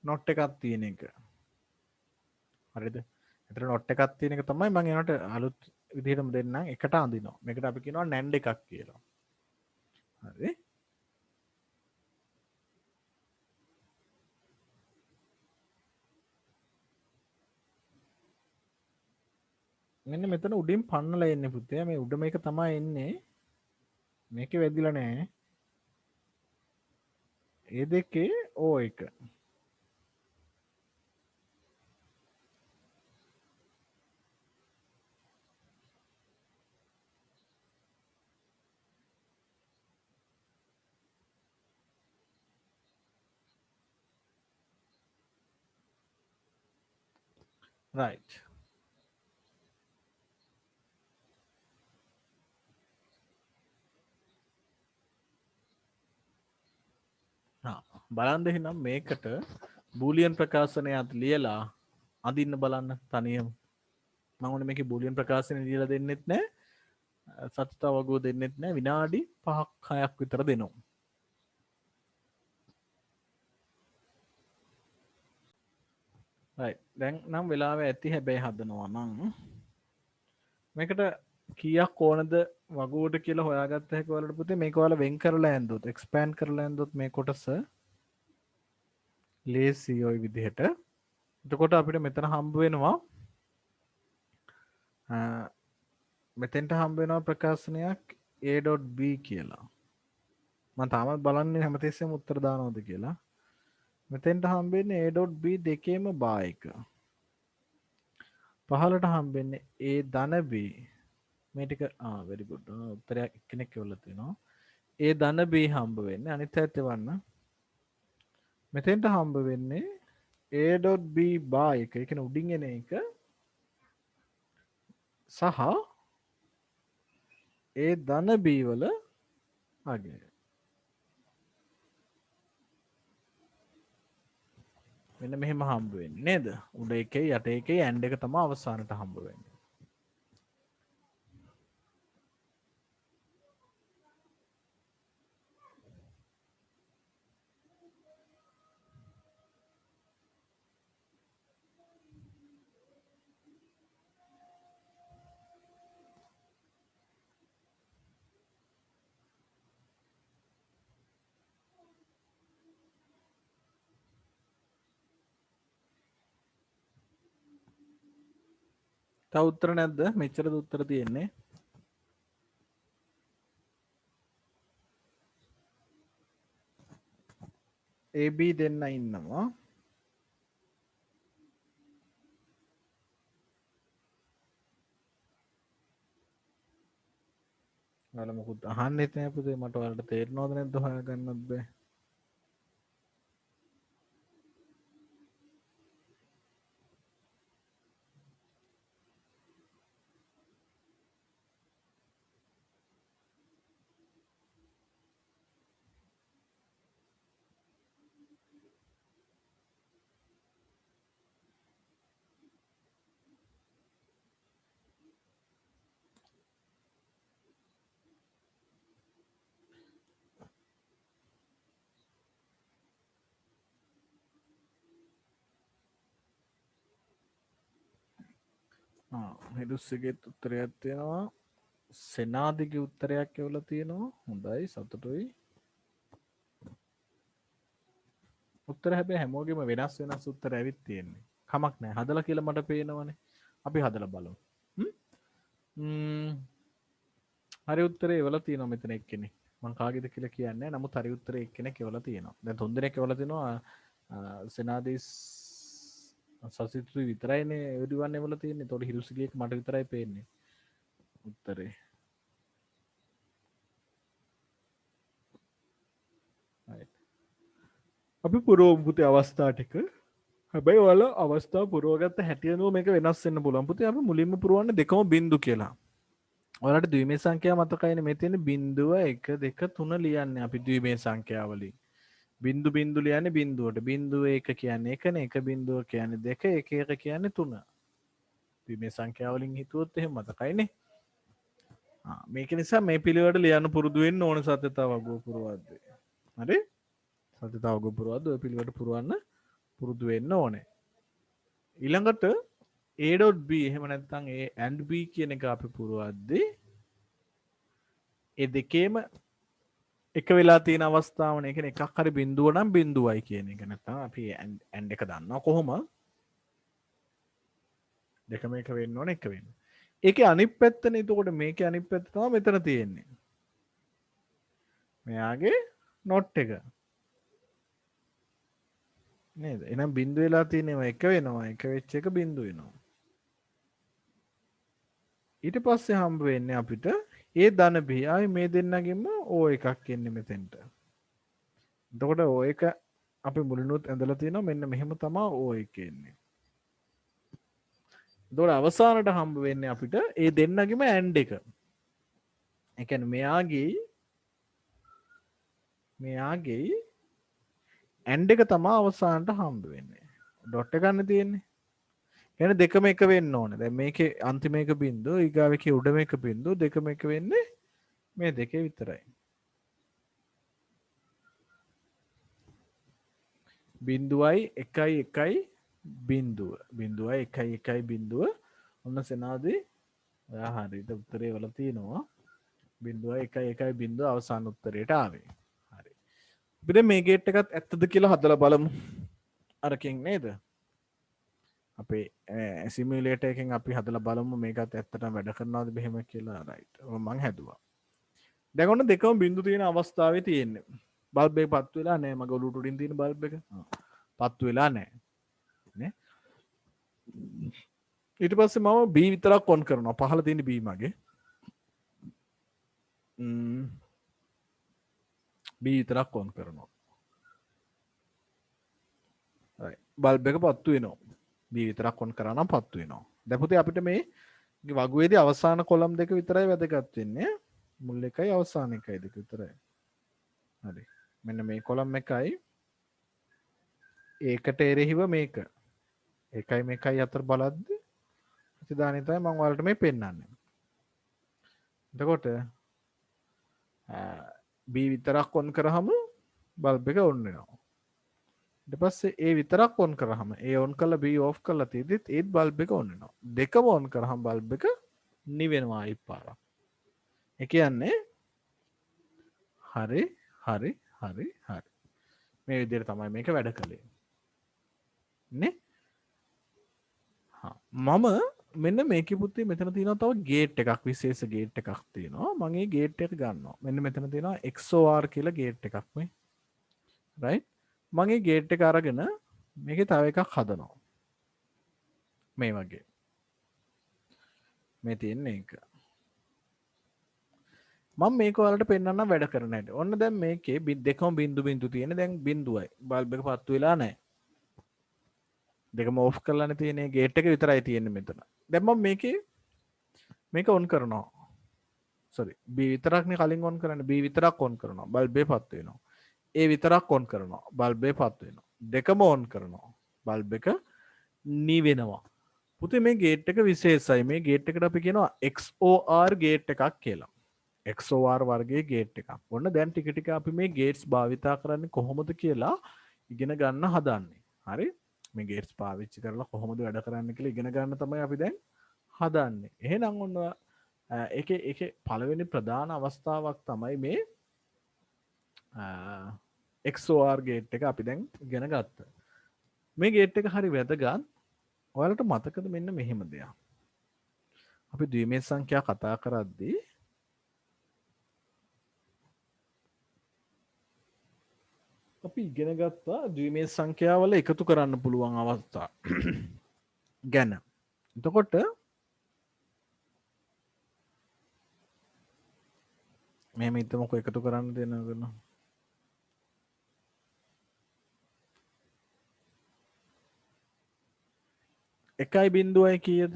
නොට් එකක් තියෙන එක හරිද එතන නොට් එකක් තියෙන එක තමයි මම ඒනට අලුත් විදිහටම දෙන්නම් එකට අඳිනවා මේකට අපි කියනවා නැන්ඩ් එකක් කියලා හරි මෙන්න මෙතන උඩින් පන්නලා එන්නේ පුතේ මේ උඩ මේක තමයි එන්නේ මේකේ වැදිලා නැහැ ඒ දෙකේ ඕ එක right බලන්ද එහෙනම් මේකට බූලියන් ප්‍රකාශනයක් ලියලා අඳින්න බලන්න තනියම මම ඕනේ මේකේ බූලියන් ප්‍රකාශන ලියලා දෙන්නෙත් නැහැ සත්‍යතාව වගුව දෙන්නෙත් නැහැ විනාඩි 5ක් 6ක් විතර දෙනවා right දැන් නම් වෙලාව ඇති හැබැයි හදනවා නම් මේකට කීයක් ඕනද වගුවට කියලා හොයාගත්ත හැකි ඔයාලට පුතේ මේක ඔයාලා වෙන් කරලා ඇඳුවොත් එක්ස්පෑන්ඩ් කරලා ඇඳුවොත් මේ කොටස ලේසි ඔය විදිහට එතකොට අපිට මෙතන හම්බ වෙනවා මෙතෙන්ට හම්බ වෙනවා ප්‍රකාශනයක් a.b කියලා මම තාමත් බලන්නේ හැමතිස්සෙම උත්තර දානවද කියලා මෙතෙන්ට හම්බෙන්නේ a.b දෙකේම බා එක පහලට හම්බෙන්නේ a ධන b මේ ටික very good උත්තරයක් එක්කෙනෙක් එවලා තිනවා a ධන b හම්බ වෙන්නේ අනිත් පැත්තේ වන්න මෙතෙන්ට හම්බ වෙන්නේ a.b බා එක ඒ කියන්නේ උඩින් එන එක සහ ඒ ධන b වල අගය මෙන්න මෙහෙම හම්බ වෙන්නේ නේද උඩ එකේ යට එකේ ඇන්ඩ් එක තමයි අවසානට හම්බ වෙන්නේ තව උත්තර නැද්ද මෙච්චරද උත්තර තියෙන්නේ AB දෙන්න ඉන්නවා ඔයාලා මොකුත් අහන්නෙත් නෑ පුතේ මට ඔයාලට තේරෙනවද නැද්ද හොයාගන්නත් බෑ හෙඩුස්සගෙත් උත්තරයක් තියෙනවා සෙනාදිගේ උත්තරයක් එවලා තියෙනවා හොඳයි සතුටුයි උත්තර හැබැයි හැමෝගෙම වෙනස් උත්තර ඇවිත් තියෙන්නේ කමක් නෑ හදලා කියලා මට පේනවනේ අපි හදලා බලමු හරි උත්තරේ එවලා තියෙනවා මෙතන එක්කෙනෙක් මං කාගේද කියලා කියන්නේ නමුත් හරි උත්තරේ එක්කෙනෙක් එවලා තියෙනවා දැන් තුන් දෙනෙක් එවලා තිනවා සෙනාදිස් සසිත්තු විතරයිනේ එවරිවන්නේ වල තියෙන්නේ. තොට හිරුසිලියෙක් මට විතරයි පේන්නේ උත්තරේ. අපි පුරෝම්පුති අවස්ථා ටික හැබැයි වල අවස්ථා පුරුවගත්ත හැටියනුව මේක වෙනස්සන්න පුළන්පුති අප මුලින්ම පුරුවන්න දෙකම බින්දු කියලා. ඔලට දීමේ සංඛ්‍යා මතකයින මෙතින බින්දුව 1 2 3 ලියන්න අපි දීමේ සංඛ්‍යාවලින් බින්දු බින්දු ලියන්නේ බින්දුවට බින්දුව එක කියන්නේ එකන එක බින්දුව කියන්නේ දෙක එක එක කියන්නේ 3 දීමේ සංඛ්‍යාවලින් හිතුවොත් එහෙම මතකයිනේ. මේක නිසා මේ පිළිවට ලියන්න පුරුදු වෙන්න ඕන සත්‍යතාව වගෝ පුරවද්දේ. හරි? සත්‍යතාව වගෝ පුරවද්ද ඔය පිළිවට පුරවන්න පුරුදු වෙන්න ඕනේ. ඊළඟට a.b එහෙම නැත්නම් a and b කියන එක අපි පුරවද්දී ඒ දෙකේම එක වෙලා තියෙන අවස්ථාවන එක එකක් හරි බිඳුව නම් බිඳුවයි කියන එක නැත්නම් අපි and එක දන්නවා කොහොම දෙකම එක වෙන්න ඕන එක වෙන්න. ඒකේ අනිත් පැත්තනේ එතකොට මේකේ අනිත් පැත්ත තමයි මෙතන තියෙන්නේ. මෙයාගේ not එක. නේද? එහෙනම් බිඳු වෙලා තියෙනවා එක වෙනවා එක වෙච්ච එක බිඳු වෙනවා. ඊට පස්සේ හම්බ වෙන්නේ අපිට ඒ ධන b ආයි මේ දෙන්නගෙම o එකක් එන්නේ මෙතෙන්ට. එතකොට o එක අපි මුලිනුත් ඇඳලා තියෙනවා මෙන්න මෙහෙම තමයි o එක එන්නේ. එතකොට අවසානට හම්බ වෙන්නේ අපිට ඒ දෙන්නගෙම and එක. ඒ කියන්නේ මෙයාගේ and එක තමයි අවසානට හම්බ වෙන්නේ. ඩොට් එක ගන්න තියෙන්නේ. එන දෙකම එක වෙන්න ඕනේ. දැන් මේකේ අන්තිම එක බිංදුව ඊගාවකේ උඩම එක බිංදුව දෙකම එක වෙන්නේ මේ දෙකේ විතරයි. බිංදුවයි 1 බිංදුව. බිංදුවයි 1 බිංදුව. ඔන්න සෙනාදී ඔයා හරියට උත්තරේ වල තියෙනවා. බිංදුවයි 1 බිංදුව අවසාන උත්තරයට ආවේ. හරි. අපි දැන් මේ ගේට් එකත් ඇත්තද කියලා හදලා බලමු. අරකින් නේද? අපේ සිමියුලේටර් එකෙන් අපි හදලා බලමු මේකත් ඇත්තටම වැඩ කරනවද මෙහෙම කියලා. රයිට්. මම හැදුවා. දැන් ඔන්න දෙකම බිඳු තියෙන අවස්ථාවේ තියෙන්නේ. බල්බ් එක පත්තු වෙලා නැහැ. මගේ ඔලුවට උඩින් තියෙන බල්බ් එක. පත්තු වෙලා නැහැ. නේ? ඊට පස්සේ මම B විතරක් ඔන් කරනවා. පහළ තියෙන B මගේ. B විතරක් ඔන් කරනවා. right. බල්බ් එක පත්තු වෙනවා. B විතරක් ඔන් කරා නම් පත්තු වෙනවා. දැන් පුතේ අපිට මේ වගුවේදී අවසාන කොලම් දෙක විතරයි වැදගත් වෙන්නේ. මුල් එකයි අවසාන එකයි දෙක විතරයි. හරි. මෙන්න මේ කොලම් එකයි ඒකට එරෙහිව මේක. එකයි මේකයි අතර බලද්දී ප්‍රතිදානය තමයි මම ඔයාලට මේ පෙන්නන්නේ. එතකොට B විතරක් ඔන් කරාම බල්බ් එක ඔන් වෙනවා. ඊට පස්සේ A විතරක් ඔන් කරාම A ඔන් කරලා B ඕෆ් කරලා තියෙද්දිත් ඒත් බල්බ් එක ඔන් වෙනවා. දෙකම ඔන් කරාම බල්බ් එක නිවෙනවා අයි පාරක්. ඒ කියන්නේ හරි හරි හරි හරි. මේ විදිහට තමයි මේක වැඩ කළේ. නේ? මම මෙන්න මේක පුතේ මෙතන තියෙනවා තව ගේට් එකක් විශේෂ ගේට් එකක් තියෙනවා. මම මේ ගේට් එක ගන්නවා. මෙන්න මෙතන තියෙනවා XOR කියලා ගේට් එකක් මේ. right? මම මේ ගේට් එක අරගෙන මේකේ තව එකක් හදනවා. මේ වගේ. මේ තියෙන එක. මම මේක ඔයාලට පෙන්වන්න වැඩ කරන හැටි. ඔන්න දැන් මේකේ දෙකම බිංදු බිංදු තියෙන දැන් බිංදුවයි. බල්බ් එක පත්තු වෙලා නැහැ. දෙකම ඕෆ් කරලානේ තියෙන්නේ. ගේට් එක විතරයි තියෙන්නේ මෙතන. දැන් මම මේක ඔන් කරනවා. sorry B විතරක්නේ කලින් ඔන් කරන්නේ. B විතරක් ඔන් කරනවා. බල්බ් එක පත්තු වෙනවා. A විතරක් ඔන් කරනවා. බල්බ් එක පත්තු වෙනවා. දෙකම ඔන් කරනවා. බල්බ් එක නිවෙනවා. පුතේ මේ ගේට් එක විශේෂයි. මේ ගේට් එකට අපි කියනවා XOR ගේට් එකක් කියලා. XOR වර්ගයේ ගේට් එකක්. ඔන්න දැන් ටික ටික අපි මේ ගේට්ස් භාවිතා කරන්නේ කොහොමද කියලා ඉගෙන ගන්න හදන්නේ. හරි? මේ ගේට්ස් පාවිච්චි කරලා කොහොමද වැඩ කරන්නේ කියලා ඉගෙන ගන්න තමයි අපි දැන් හදන්නේ. එහෙනම් ඔන්න ඒකේ පළවෙනි ප්‍රධාන අවස්ථාවක් තමයි මේ XOR ගේට් එක අපි දැන් ඉගෙන ගත්තා. මේ ගේට් එක හරි වැදගත්. ඔයාලට මතකද මෙන්න මෙහෙම දෙයක්. අපි ද්විමේය සංඛ්‍යා කතා කරද්දී අපි ඉගෙන ගත්තා ද්විමේය සංඛ්‍යාවල එකතු කරන්න පුළුවන් අවස්ථා ගැන. එතකොට මෙහෙම හිතමුකෝ එකතු කරන්න දෙනවද? එකයි බිඳුවයි කීයද?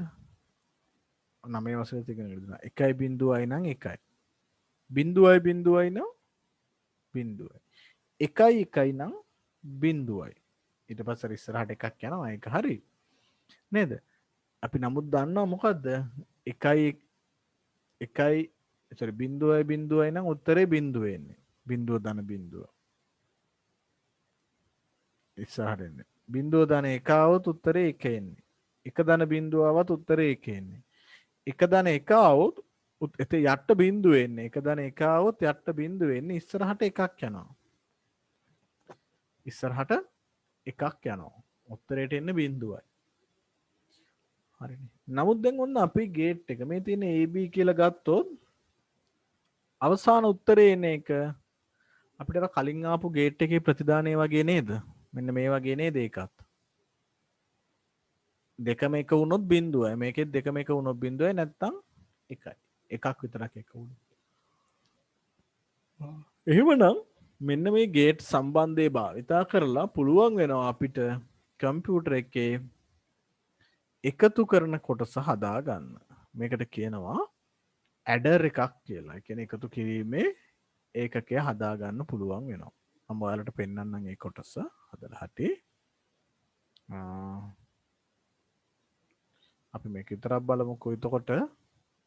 9 වසරේ ඉගෙන ගන්න. එකයි බිඳුවයි නම් එකයි. බිඳුවයි බිඳුවයි නම් බිඳුවයි. එකයි එකයි නම් බිඳුවයි. ඊට පස්සේ ඉස්සරහට එකක් යනවා. ඒක හරි. නේද? අපි නමුත් දන්නවා මොකද්ද? එකයි එකයි sorry බිඳුවයි බිඳුවයි නම් උත්තරේ බිඳුව එන්නේ. බිඳුව ධන බිඳුව. ඉස්සරහට එන්නේ. බිඳුව ධන එක આવොත් උත්තරේ එක එන්නේ. එක ධන බිඳුව આવත් උත්තරේ එක එන්නේ. එක ධන එක આવොත් එත යට බිඳුව එන්නේ. එක ධන එක આવොත් යට බිඳුව එන්නේ. ඉස්සරහට එකක් යනවා. ඉස්සරහට එකක් යනවා. උත්තරේට එන්නේ බිඳුවයි. හරිනේ. නමුත් දැන් ඔන්න අපි ගේට් එක මේ තියෙන AB කියලා ගත්තොත් අවසාන උත්තරේ එන එක අපිට අර කලින් ආපු ගේට් එකේ ප්‍රතිදානය වගේ නේද? මෙන්න මේ වගේ නේද ඒකත්. දෙකම එක වුණොත් බිඳුවයි. මේකෙත් දෙකම එක වුණොත් බිඳුවයි නැත්තම් එකයි. එකක් විතරක් එක වුණොත්. එහෙමනම් මෙන්න මේ ගේට් සම්බන්ධය භාවිතා කරලා පුළුවන් වෙනවා අපිට කම්පියුටර් එකේ එකතු කරන කොටස හදා ගන්න. මේකට කියනවා ඇඩර් එකක් කියලා. ඒ කියන්නේ එකතු කිරීමේ ඒකකය හදා ගන්න පුළුවන් වෙනවා. මම ඔයාලට පෙන්නන්නම් ඒ කොටස හදලා හටි. අපි මේක විතරක් බලමුකෝ. එතකොට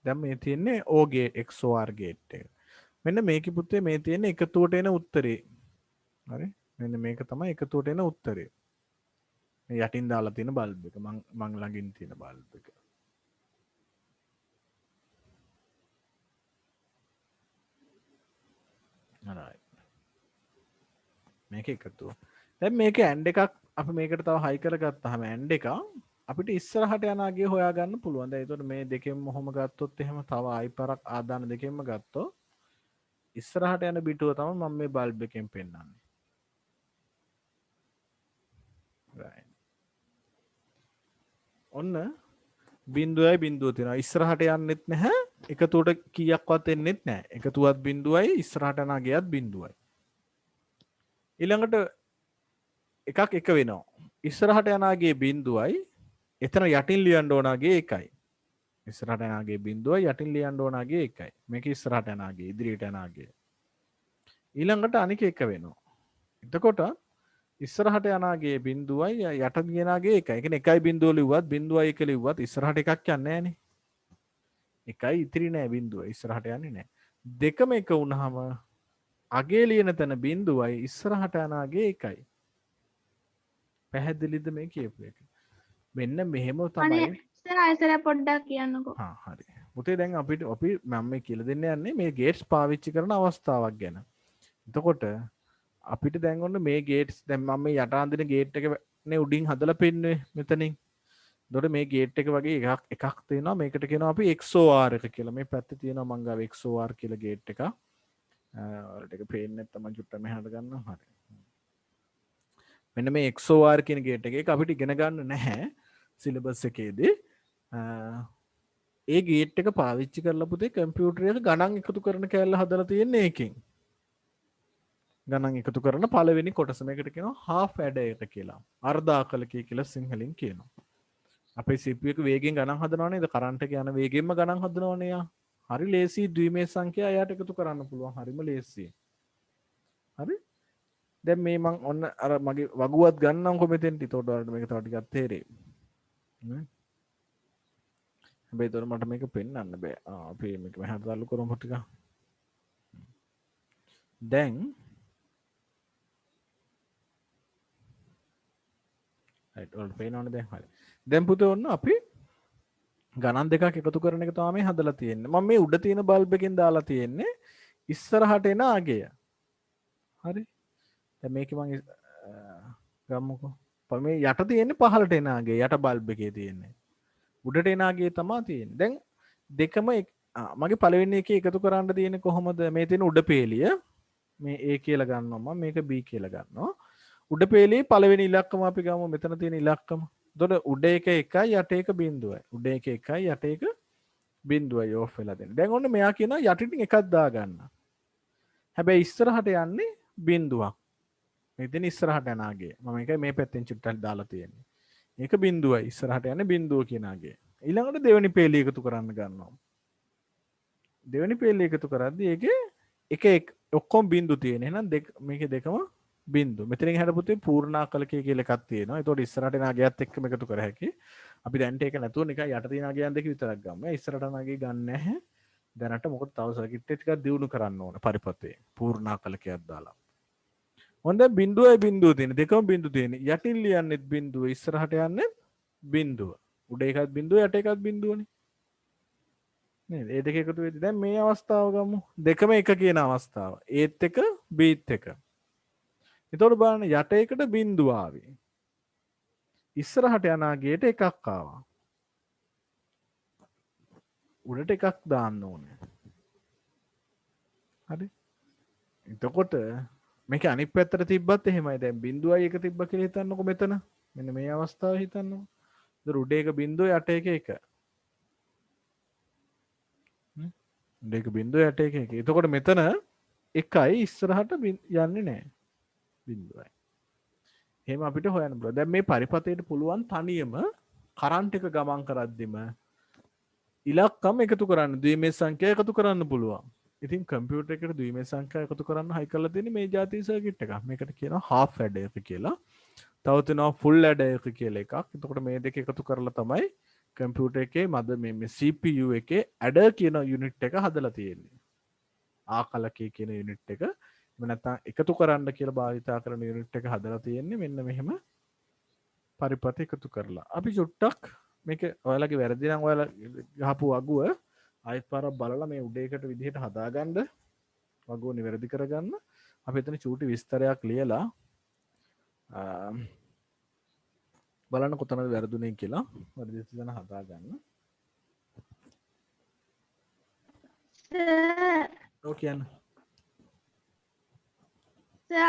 දැන් මේ තියෙන්නේ O gate XOR gate එක. මෙන්න මේකේ පුතේ මේ තියෙන්නේ එකතුවට එන උත්තරේ. හරි? මෙන්න මේක තමයි එකතුවට එන උත්තරේ. මේ යටින් දාලා තියෙන බල්බ් එක මං ළඟින් තියෙන බල්බ් එක. right. මේක එකතුව. දැන් මේක ඇන්ඩ් එකක් අපි මේකට තව හයි කරගත්තාම ඇන්ඩ් එක අපිට ඉස්සරහට යනාගේ හොයාගන්න පුළුවන්. දැන් ඒතකොට මේ දෙකෙන්ම ඔහොම ගත්තොත් එහෙම තව ආයි පාරක් ආදාන දෙකෙන්ම ගත්තොත් ඉස්සරහට යන බිටුව තමයි මම මේ බල්බ් එකෙන් පෙන්නන්නේ. right. ඔන්න බිඳුවයි බිඳුව තියෙනවා. ඉස්සරහට යන්නෙත් නැහැ. එකතුවට කීයක්වත් එන්නෙත් නැහැ. එකතුවත් බිඳුවයි ඉස්සරහට යනාගේත් බිඳුවයි. ඊළඟට එකක් එක වෙනවා. ඉස්සරහට යනාගේ බිඳුවයි එතන යටින් ලියන්න ඕනාගේ එකයි. ඉස්සරහට යනාගේ බිඳුවයි යටින් ලියන්න ඕනාගේ එකයි. මේක ඉස්සරහට යනාගේ ඉදිරියට යනාගේ. ඊළඟට අනික එක වෙනවා. එතකොට ඉස්සරහට යනාගේ බිඳුවයි යට ගියනාගේ එකයි. ඒ කියන්නේ එකයි බිඳුව ලිව්වත් බිඳුවයි එක ලිව්වත් ඉස්සරහට එකක් යන්නේ නැහනේ. එකයි ඉතිරි නෑ බිඳුව ඉස්සරහට යන්නේ නෑ. දෙකම එක වුණාම අගේ ලියන තැන බිඳුවයි ඉස්සරහට යනාගේ එකයි. පැහැදිලිද මේ කියපු එක? මෙන්න මෙහෙම තමයි. ආයසර පොඩ්ඩක් කියන්නකෝ. හරි. පුතේ දැන් අපි මම මේ කියලා දෙන්න යන්නේ මේ ගේට්ස් පාවිච්චි කරන අවස්ථාවක් ගැන. එතකොට අපිට දැන් ඔන්න මේ ගේට්ස් දැන් මම මේ යට අඳින ගේට් එක නේ උඩින් හදලා පෙන්නුවේ මෙතනින්. එතකොට මේ ගේට් එක වගේ එකක් තියෙනවා. මේකට කියනවා අපි XOR එක කියලා. මේ පැත්තේ තියෙනවා මං ගාව XOR කියලා ගේට් එකක්. ඔයාලට ඒක පේන්නේ නැත්නම් මම චුට්ටක් මෙහාට ගන්නවා. හරි. මෙන්න මේ XOR කියන ගේට් එක අපිට ඉගෙන ගන්න නැහැ සිලබස් එකේදී. ඒ ගේට් එක පාවිච්චි කරලා පුතේ කම්පියුටර් එක ගණන් එකතු කරන කැලල හදලා තියෙන්නේ ඒකෙන්. ගණන් එකතු කරන පළවෙනි කොටස මේකට කියනවා half adder එක කියලා. අර්ධාකලකය කියලා සිංහලෙන් කියනවා. අපේ CPU එක වේගෙන් ගණන් හදනවා නේද? කරන්ට් එක යන වේගෙන්ම ගණන් හදනවනේ යා. හරි ලේසි ද්විමේය සංඛ්‍යා එයාට එකතු කරන්න පුළුවන්. හරිම ලේසියි. හරි? දැන් මේ මං ඔන්න අර මගේ වගුවත් ගන්නම්කො මෙතෙන්ට. ඒතකොට ඔයාලට මේක තව ටිකක් තේරෙයි. හැබැයි ඒතකොට මට මේක පෙන්වන්න බෑ. අපි මේක මෙහාට දාලු කරමු ටික. දැන් right ඔයාලට පේනවනේ දැන් හරි. දැන් පුතේ ඔන්න අපි ගණන් දෙකක් එකතු කරන එක තමයි මේ හදලා තියෙන්නේ. මම මේ උඩ තියෙන බල්බ් එකෙන් දාලා තියෙන්නේ ඉස්සරහට එන අගය. හරි? දැන් මේකේ මම ගම්මුකෝ. මේ යට තියෙන්නේ පහළට එන අගය. යට බල්බ් එකේ තියෙන්නේ. උඩට එන අගය තමයි තියෙන්නේ. දැන් දෙකම මගේ පළවෙනි එකේ එකතු කරන්න තියෙන්නේ කොහොමද? මේ තියෙන උඩ පේලිය මේ A කියලා ගන්නවා මම මේක B කියලා ගන්නවා. උඩ පෙළේ පළවෙනි ඉලක්කම අපි ගමු මෙතන තියෙන ඉලක්කම. එතකොට උඩ එක 1යි යට එක බිඳුවයි. උඩ එක 1යි යට එක බිඳුවයි ඕෆ් වෙලා දෙන්න. දැන් ඔන්න මෙයා කියනවා යටින් එකක් දාගන්න. හැබැයි ඉස්සරහට යන්නේ බිඳුවක්. මෙතන ඉස්සරහට යන ආගේ. මම මේක මේ පැත්තෙන් චුට්ටක් දාලා තියෙන්නේ. මේක බිඳුවයි ඉස්සරහට යන්නේ බිඳුව කියන ආගේ. ඊළඟට දෙවෙනි පෙළේ එකතු කරන්න ගන්නවා. දෙවෙනි පෙළේ එකතු කරද්දී ඒකේ එක ඔක්කොම බිඳු තියෙන. එහෙනම් මේකේ දෙකම බිඳු. මෙතනින් හැර පුතේ පූර්ණාකලකය කියලා එකක් තියෙනවා. ඒතකොට ඉස්සරහට එන අගයත් එක්කම එකතු කර හැකි. අපි දැන්ට ඒක නැතුව නිකන් යට තියෙන අගයන් දෙක විතරක් ගමු. ඉස්සරහට යන අගය ගන්න නැහැ. දැනට මොකද තව සර්කිට් එක ටිකක් දියුණු කරන්න ඕන පරිපතේ. පූර්ණාකලකයක් දාලා. හොඳ බිඳුවයි බිඳුව තියෙන. දෙකම බිඳු තියෙන. යටින් ලියන්නෙත් බිඳුව ඉස්සරහට යන්නේ බිඳුව. උඩ එකත් බිඳුව යට එකත් බිඳුවනේ. නේද? ඒ දෙක එකතු වෙද්දි දැන් මේ අවස්ථාව ගමු. දෙකම එක කියන අවස්ථාව. ඒත් එක බීත් එක. එතකොට බලන්න යට එකට බිඳුව ආවේ. ඉස්සරහට යන ආගයට එකක් ආවා. උඩට එකක් දාන්න ඕනේ. හරි? එතකොට මේක අනිත් පැත්තට තිබ්බත් එහෙමයි. දැන් බිඳුවයි එක තිබ්බ කියලා හිතන්නකො මෙතන. මෙන්න මේ අවස්ථාව හිතන්නකො. ඒතර උඩ එක බිඳුව යට එක එක. උඩ එක බිඳුව යට එක එක. එතකොට මෙතන එකයි ඉස්සරහට යන්නේ නැහැ. බිඳුවයි. එහෙම අපිට හොයන්න පුළුවන්. දැන් මේ පරිපතේට පුළුවන් තනියම කරන්ට් එක ගමන් කරද්දිම ඉලක්කම් එකතු කරන්න ද්විමේය සංඛ්‍යා එකතු කරන්න පුළුවන්. ඉතින් කම්පියුටර් එකට ද්විමේය සංඛ්‍යා එකතු කරන්න හයි කරලා තියෙන්නේ මේ જાති සර්කිට් එක. මේකට කියනවා half adder කියලා. තව තියෙනවා full adder කියලා එකක්. එතකොට මේ දෙක එකතු කරලා තමයි කම්පියුටර් එකේ මේ CPU එකේ adder කියන යුනිට් එක හදලා තියෙන්නේ. ආකලකයේ කියන යුනිට් එක. එහෙම නැත්නම් එකතු කරන්න කියලා භාවිතා කරන යුනිට් එක හදලා තියෙන්නේ මෙන්න මෙහෙම පරිපත එකතු කරලා. අපි චුට්ටක් මේක ඔයාලගේ වැරදි නම් ඔයාලා ගහපු වගුව ආයෙත් පාරක් බලලා මේ උඩ එකට විදිහට හදාගන්න වගුව නිවැරදි කරගන්න. අපි එතන චූටි විස්තරයක් ලියලා බලන්න කොතනද වැරදුනේ කියලා වැරදි තැන හදාගන්න. ඔව් කියන්න.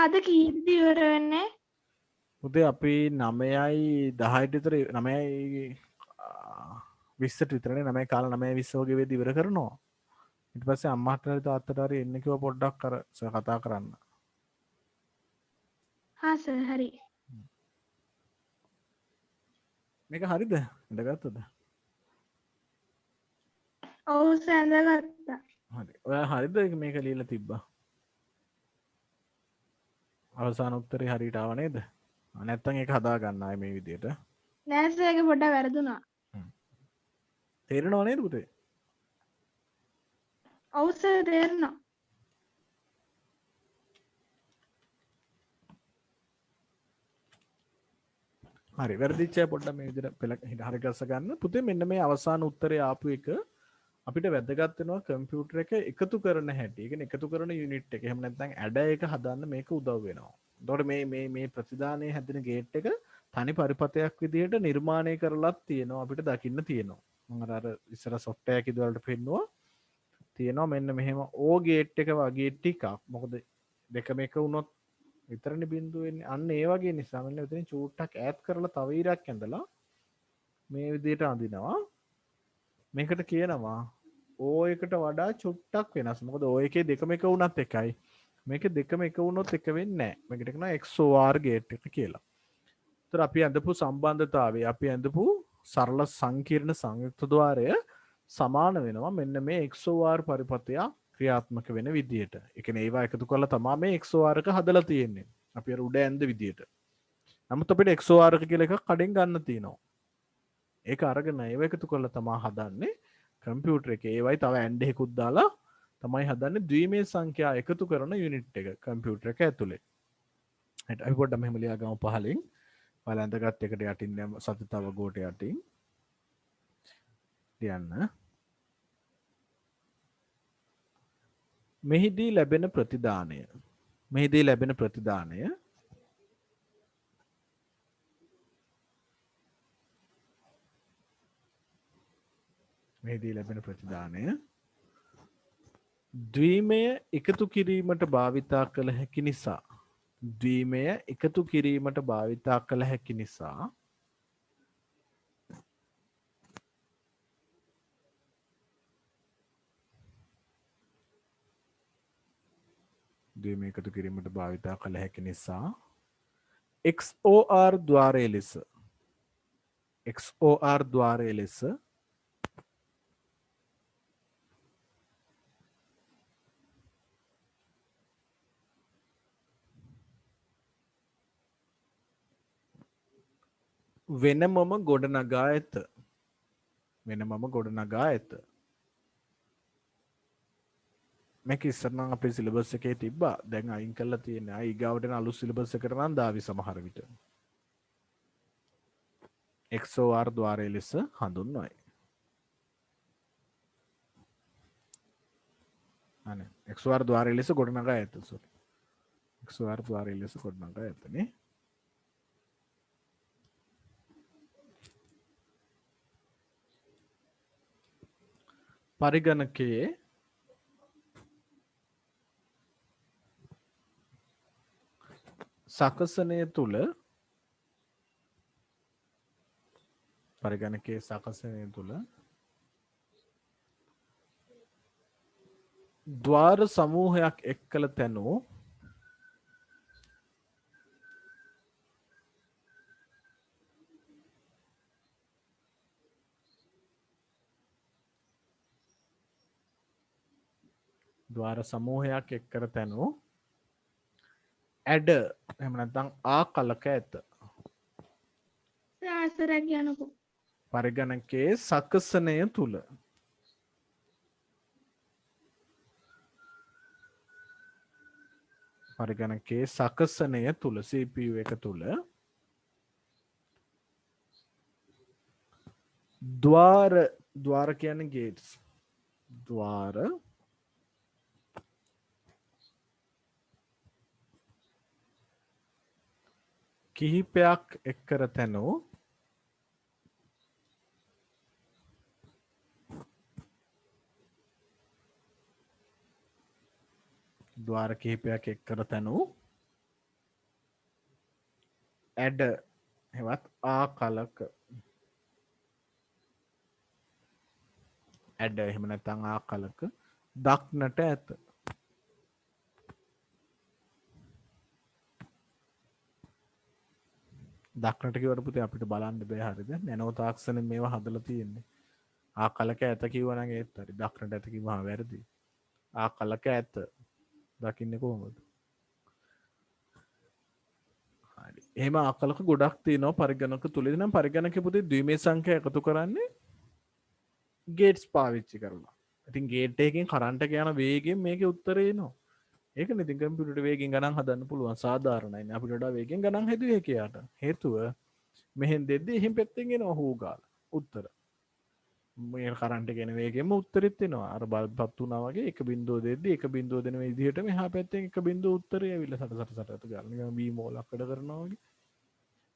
අද කීයටද ඉවර වෙන්නේ? පුතේ අපි 9යි 10ට විතර 9යි 20ට විතරනේ 9 කාල 9:20 වගේ වෙද්දි ඉවර කරනවා. ඊට පස්සේ අම්මාට හරි තාත්තට හරි එන්න කිව්වා පොඩ්ඩක් අර කතා කරන්න. හා සර් හරි. මේක හරිද? ඉඳගත්තද? ඔව් සර් ඇඳගත්තා. හරි. ඔයා හරිද මේක ලියලා තිබ්බා? අවසාන උත්තරේ හරියට ආව නේද? නැත්තම් ඒක හදා ගන්න ආයේ මේ විදිහට. නෑ සර් ඒක පොඩ්ඩක් වැරදුනා. තේරෙනව නේද පුතේ? ඔව් සර් තේරුණා. හරි වැරදිච්ච අය පොඩ්ඩක් මේ විදිහට පෙළ හරි ගස්ස ගන්න. පුතේ මෙන්න මේ අවසාන උත්තරේ ආපු එක අපිට වැදගත් වෙනවා කම්පියුටර් එක එකතු කරන හැටි. ඒ කියන්නේ එකතු කරන යුනිට් එක. එහෙම නැත්නම් ඇඩර් එක හදන්න මේක උදව් වෙනවා. එතකොට මේ ප්‍රතිදානයේ හැදෙන ගේට් එක තනි පරිපතයක් විදිහට නිර්මාණය කරලත් තියෙනවා අපිට දකින්න තියෙනවා. මම අර ඉස්සර software එක ඉදවලට පෙන්නුවා. තියෙනවා මෙන්න මෙහෙම O ගේට් එක වගේ ටිකක්. මොකද දෙකම එක වුණොත් විතරනේ බිඳුව වෙන්නේ. අන්න ඒ වගේ නිසා මෙන්න මෙතන චූට්ටක් ඈඩ් කරලා තව ඉරක් ඇඳලා මේ විදිහට අඳිනවා. මේකට කියනවා O එකට වඩා චුට්ටක් වෙනස්. මොකද O එකේ දෙකම එක වුණත් එකයි. මේකේ දෙකම එක වුණොත් එක වෙන්නේ නැහැ. මේකට කියනවා XOR ගේට් එක කියලා. ඒතර අපි ඇඳපු සම්බන්ධතාවය අපි ඇඳපු සරල සංකීර්ණ සංයුක්ත ద్వාරය සමාන වෙනවා මෙන්න මේ XOR පරිපතය ක්‍රියාත්මක වෙන විදිහට. ඒ කියන්නේ ඒවා එකතු කරලා තමයි මේ XOR එක හදලා තියෙන්නේ. අපි අර උඩ ඇඳ විදිහට. නමුත් අපිට XOR එක කියලා එකක් කඩෙන් ගන්න තියෙනවා. ඒක අරගෙන ඒව එකතු කරලා තමයි හදන්නේ කම්පියුටර් එකේ. ඒවයි තව ඇන්ඩ් එකකුත් දාලා තමයි හදන්නේ ද්විමේය සංඛ්‍යා එකතු කරන යුනිට් එක කම්පියුටර් එක ඇතුලේ. හරි අපි පොඩ්ඩක් මෙහෙම ලියා ගමු පහලින්. ඔයාලා ඇඳගත් එකට යටින් යම සතිතව ගෝට යටින් ලියන්න. මෙහිදී ලැබෙන ප්‍රතිදානය මෙහිදී ලැබෙන ප්‍රතිදානය මෙහිදී ලැබෙන ප්‍රතිදානය ද්වීමය එකතු කිරීමට භාවිතා කළ හැකි නිසා. ද්වීමය එකතු කිරීමට භාවිතා කළ හැකි නිසා. ද්වීමය එකතු කිරීමට භාවිතා කළ හැකි නිසා. XOR ద్వාරය ලෙස. XOR ద్వාරය ලෙස වෙනමම ගොඩනගා ඇත. වෙනමම ගොඩනගා ඇත. මේක ඉස්සරනම් අපේ සිලබස් එකේ තිබ්බා. දැන් අයින් කරලා තියෙනවා. ඊගාවට යන අලුත් සිලබස් එකට නම් දාවි සමහර විට. XOR ద్వාරය ලෙස හඳුන්වයි. අනේ XOR ద్వාරය ලෙස ගොඩනගා ඇත. sorry. XOR ద్వාරය ලෙස ගොඩනගා ඇතනේ. පරිගණකයේ සකසනය තුළ පරිගණකයේ සකසනය තුළ ద్వාර සමූහයක් එක් කළ තැනූ ద్వාර සමූහයක් එක් කර තැනූ ඇඩ එහෙම නැත්නම් ආකලක ඇත. ආසරයක් කියනකෝ. පරිගණකයේ සකසනය තුළ පරිගණකයේ සකසනය තුළ CPU එක තුළ ద్వාර කියන්නේ ගේට්ස්. ద్వාර කිහිපයක් එක් කර තැනූ ద్వාර කිහිපයක් එක් කර තැනූ ඇඩ හෙවත් ආකලක ඇඩ එහෙම නැත්නම් ආකලක දක්නට ඇත. දක්නට කිව්වට පුතේ අපිට බලන්න බෑ හරියද? නැනෝ තාක්ෂණයෙන් මේවා හදලා තියෙන්නේ. ආකලක ඇත කිව්වා නම් ඒත් හරි. දක්නට ඇත කිව්වම වැරදි. ආකලක ඇත. දකින්නේ කොහොමද? හරි. එහෙම ආකලක ගොඩක් තියෙනවා පරිගණක තුලදී. නම් පරිගණකයේ පුතේ ද්විමේය සංඛ්‍යා එකතු කරන්නේ ගේට්ස් පාවිච්චි කරලා. ඉතින් ගේට් එකකින් කරන්ට් එක යන වේගයෙන් මේකේ උත්තරේ එනවා. ඒක ඉතින් කම්පියුටර් වේගෙන් ගණන් හදන්න පුළුවන් සාධාරණයි. අපිට වඩා වේගෙන් ගණන් හැදුවේ ඒකයට. හේතුව මෙහෙන් දෙද්දි එහින් පැත්තෙන් එනවා හූ ගාලා උත්තර. මේ කරන්ට් එක එන වේගෙන්ම උත්තරෙත් එනවා. අර බල්බ්පත් වුණා වගේ එක බිඳුව දෙද්දි එක බිඳුව දෙන විදිහට මෙහා පැත්තෙන් එක බිඳුව උත්තරේ ඇවිල්ලා සට ගාලා නිකන් බීම් වලක් වැඩ කරනවා වගේ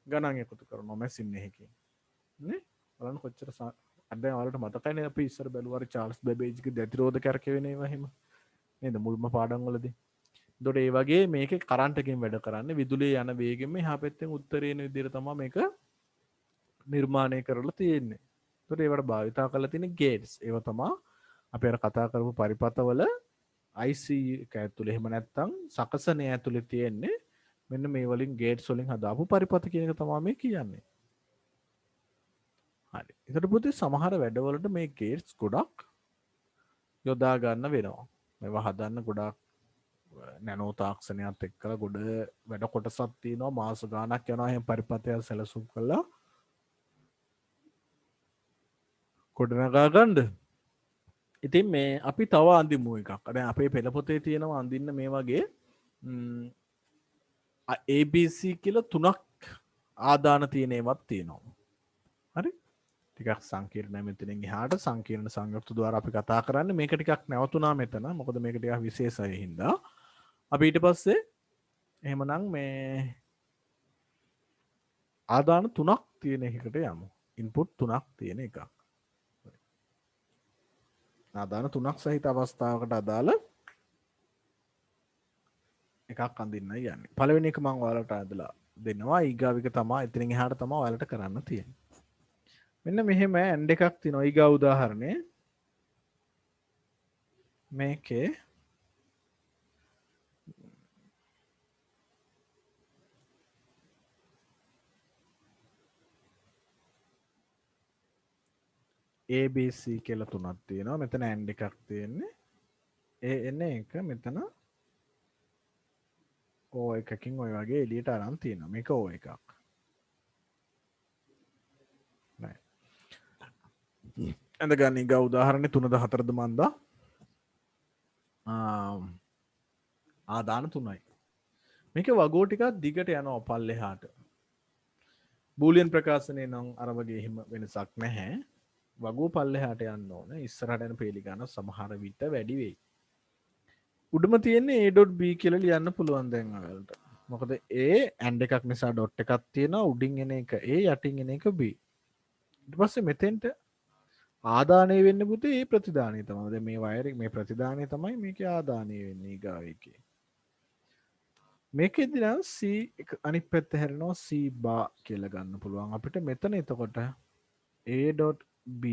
ගණන් එකතු කරනවා මැෂින් එකකින්. නේ? බලන්න කොච්චර දැන් ඔයාලට මතකයිනේ අපි ඉස්සර බැලුවා චාල්ස් බැබේජ්ගේ දැතිරෝධ කැරකෙවෙන ඒවා එහෙම. නේද? මුල්ම පාඩම් වලදී. එතකොට ඒ වගේ මේකේ කරන්ට් එකෙන් වැඩ කරන්නේ විදුලිය යන වේගෙන් මෙහා පැත්තෙන් උත්තරේ එන විදිහට තමයි මේක නිර්මාණය කරලා තියෙන්නේ. එතකොට ඒවට භාවිතා කරලා තියෙන ගේට්ස්. ඒවා තමයි අපි අර කතා කරපු පරිපථවල IC එක ඇතුලේ එහෙම නැත්නම් සකසනය ඇතුලේ තියෙන්නේ මෙන්න මේ වලින් ගේට්ස් වලින් හදාපු පරිපථ කියන එක තමයි මේ කියන්නේ. හරි. එතකොට පුතේ සමහර වැඩවලට මේ ගේට්ස් ගොඩක් යොදා ගන්න වෙනවා. මේවා හදන්න ගොඩක් නැනෝ තාක්ෂණයත් එක්කලා ගොඩ වැඩ කොටසක් තියෙනවා මාස ගාණක් යනවා එහෙම පරිපථය සැලසුම් කළා ගොඩනගා ගන්න. ඉතින් මේ අපි තව අඳිමු එකක්. දැන් අපේ පෙළ පොතේ තියෙනවා අඳින්න මේ වගේ ABC කියලා තුනක් ආදාන තියෙන ඒවාත් තියෙනවා. හරි? ටිකක් සංකීර්ණයි මෙතනින් එහාට සංකීර්ණ සංයුක්ත द्वारा අපි කතා කරන්නේ මේක ටිකක් නැවතුණා මෙතන. මොකද මේක ටිකක් විශේෂයි හින්දා. අපි ඊට පස්සේ එහෙමනම් මේ ආදාන තුනක් තියෙන එකකට යමු. ඉන්පුට් තුනක් තියෙන එකක්. ආදාන තුනක් සහිත අවස්ථාවකට අදාළ එකක් අඳින්න යන්නේ. පළවෙනි එක මම ඔයාලට අදලා දෙනවා. ඊගාව එක තමයි එතනින් එහාට තමයි ඔයාලට කරන්න තියෙන්නේ. මෙන්න මෙහෙම ඇන්ඩ් එකක් තියෙනවා. ඊගාව උදාහරණය මේකේ ABC කියලා තුනක් තියෙනවා. මෙතන ඇන්ඩ් එකක් තියෙන්නේ. ඒ එන එක මෙතන O එකකින් ඔය වගේ එළියට අරන් තියෙනවා. මේක O එකක්. නෑ. ඇඳගන්න ඊගා උදාහරණේ 3ද 4ද මන්දා ආදාන 3යි. මේකේ වගෝ ටිකක් දිගට යනවා පල්ලෙහාට. බූලියන් ප්‍රකාශනයේ නම් අර වගේ එහෙම වෙනසක් නැහැ. වගෝ පල්ලෙහාට යන්න ඕන. ඉස්සරහට යන පේලි ගන්න සමහර විට වැඩි වෙයි. උඩම තියෙන්නේ A.B කියලා ලියන්න පුළුවන් දැන් ඔයාලට. මොකද A ඇන්ඩ් එකක් නිසා ඩොට් එකක් තියෙනවා. උඩින් එන එක A යටින් එන එක B. ඊට පස්සේ මෙතෙන්ට ආදානය වෙන්න පුතේ ඒ ප්‍රතිදානය තමයි. දැන් මේ වයර් මේ ප්‍රතිදානය තමයි මේකේ ආදානය වෙන්නේ ඊගාව එකේ. මේකෙදි නම් C අනිත් පැත්ත හැරෙනවා C බා කියලා ගන්න පුළුවන් අපිට. මෙතන එතකොට A.B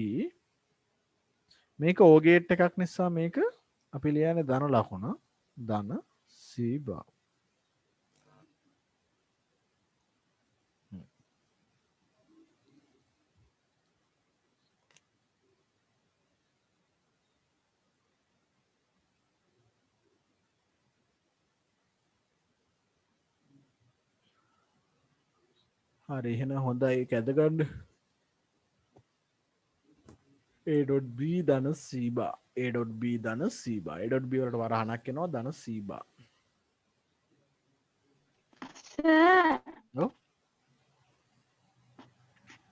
මේක O ගේට් එකක් නිසා මේක අපි ලියන්නේ ධන ලකුණ ධන C බා. හරි එහෙනම් හොඳයි ඒක ඇදගන්න. A.B ධන C බා. A.B ධන C බා. A.B වලට වරහණක් එනවා ධන C බා. සර් ඔව්.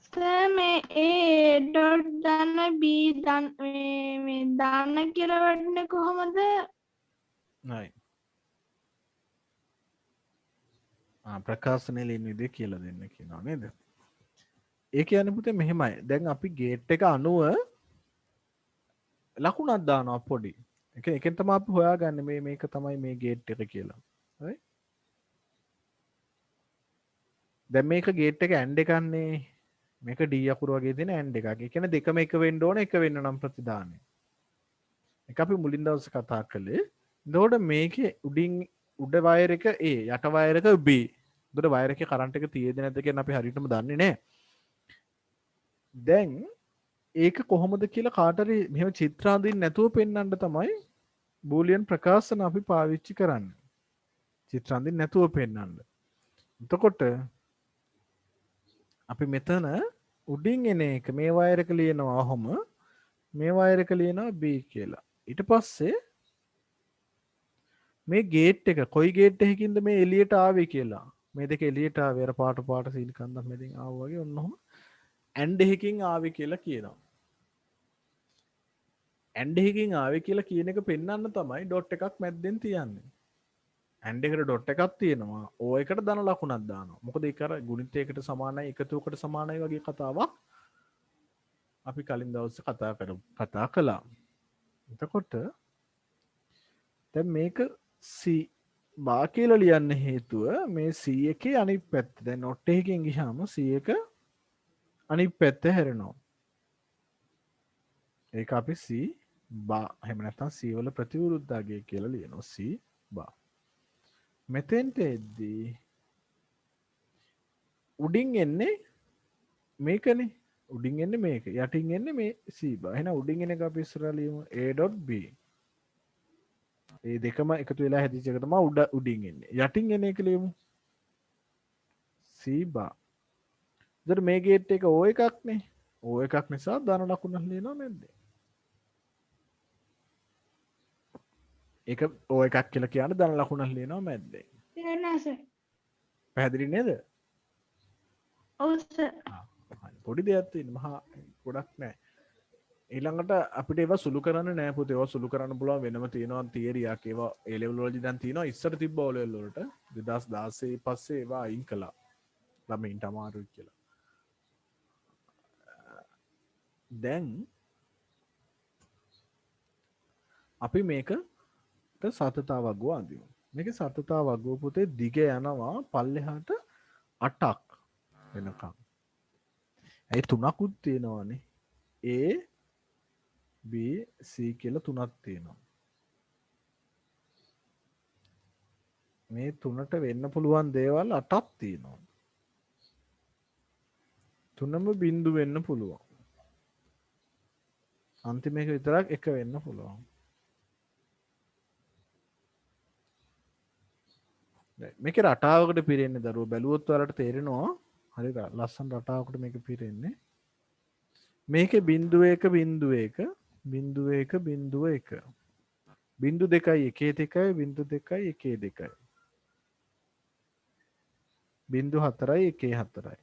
සර් මේ A ඩොට් දාන්න B දාන්න මේ දාන්න කියලා වඩන්නේ කොහොමද? හරි. ප්‍රකාශනයේ ලියන විදිහ කියලා දෙන්න කියනවා නේද? ඒ කියන්නේ පුතේ මෙහෙමයි. දැන් අපි ගේට් එක අනුව ලකුණක් දානවා පොඩි. එකෙන් තමයි අපි හොයාගන්නේ මේක තමයි මේ ගේට් එක කියලා. හරි? දැන් මේක ගේට් එක ඇන්ඩ් එකන්නේ. මේක D අකුර වගේ තියෙන ඇන්ඩ් එකක්. ඒ කියන්නේ දෙකම එක වෙන්න ඕන එක වෙන්න නම් ප්‍රතිදානය. ඒක අපි මුලින් දවසේ කතා කළේ. එතකොට මේකේ උඩින් උඩ වයර් එක A යට වයර් එක B. එතකොට වයර් එකේ කරන්ට් එක තියෙද නැද්ද කියන අපි හරියටම දන්නේ නැහැ. දැන් ඒක කොහොමද කියලා කාට හරි මෙහෙම චිත්‍ර අඳින්න නැතුව පෙන්වන්න තමයි බූලියන් ප්‍රකාශන අපි පාවිච්චි කරන්නේ. චිත්‍ර අඳින්න නැතුව පෙන්වන්න. එතකොට අපි මෙතන උඩින් එන එක මේ වයර් එක ලියනවා ඔහොම මේ වයර් එක ලියනවා B කියලා. ඊට පස්සේ මේ ගේට් එක කොයි ගේට් එකකින්ද මේ එළියට ආවේ කියලා. මේ දෙක එළියට ආවේ අර පාට පාට සීල් කන්දක් මෙතෙන් ආවා වගේ ඔන්න ඔහොම ඇන්ඩ් එකකින් ආවේ කියලා කියනවා. ඇන්ඩ් එකකින් ආවේ කියලා කියන එක පෙන්වන්න තමයි ඩොට් එකක් මැද්දෙන් තියන්නේ. ඇන්ඩ් එකට ඩොට් එකක් තියෙනවා. O එකට ධන ලකුණක් දානවා. මොකද ඒක අර ගුණිතයකට සමානයි එකතුවකට සමානයි වගේ කතාවක් අපි කලින් දවසේ කතා කළා. එතකොට දැන් මේක C බා කියලා ලියන්න හේතුව මේ C එකේ අනිත් පැත්ත. දැන් not එකකින් ගියාම C එක අනිත් පැත්ත හැරෙනවා. ඒක අපි C බා එහෙම නැත්නම් C වල ප්‍රතිවිරුද්ධාගය කියලා ලියනවා. C බා. මෙතෙන්ට එද්දී උඩින් එන්නේ මේකනේ. උඩින් එන්නේ මේක. යටින් එන්නේ මේ C බා. එහෙනම් උඩින් එන එක අපි ඉස්සරහා ලියමු A.B. ඒ දෙකම එකතු වෙලා හැදිච්ච එක තමයි උඩින් එන්නේ. යටින් එන එක ලියමු C බා. ඉතින් මේ ගේට් එක O එකක්නේ. O එකක් නිසා ධන ලකුණ ලියනවා මැද්දේ. ඒක O එකක් කියලා කියන්නේ ධන ලකුණ ලියනවා මැද්දේ. තේරෙනවද සර්? පැහැදිලි නේද? ඔව් සර්. පොඩි දෙයක් තියෙන මහා ගොඩක් නෑ. ඊළඟට අපිට ඒවා සුළු කරන්න නෑ පුතේ. ඒවා සුළු කරන්න පුළුවන් වෙනම තියෙනවා තියරියක්. ඒවා A level වලදී දැන් තියෙනවා. ඉස්සර තිබ්බ O level වලට 2016 පස්සේ ඒවා අයින් කළා. ළමයින්ට අමාරුයි කියලා. දැන් අපි මේකට සතතාවක් ගෝ අඳිමු. මේක සතතා වගුව පුතේ දිග යනවා පල්ලෙහාට 8ක් වෙනකම්. ඒ තුනකුත් තියෙනවානේ. A B C කියලා තුනක් තියෙනවා. මේ තුනට වෙන්න පුළුවන් දේවල් 8ක් තියෙනවා. තුනම බිංදු වෙන්න පුළුවන්. අන්තිම එක විතරක් එක වෙන්න පුළුවන්. මේක රටාවකට පිරෙන්නේ දරුවෝ බැලුවොත් ඔයාලට තේරෙනවා. හරිද? ලස්සන රටාවකට මේක පිරෙන්නේ. මේකේ බිංදුව 1 බිංදුව 1 බිංදුව 1 බිංදුව 1 බිංදු 2යි 1 2යි බිංදු 2යි 1 2යි බිංදු 4යි 1 4යි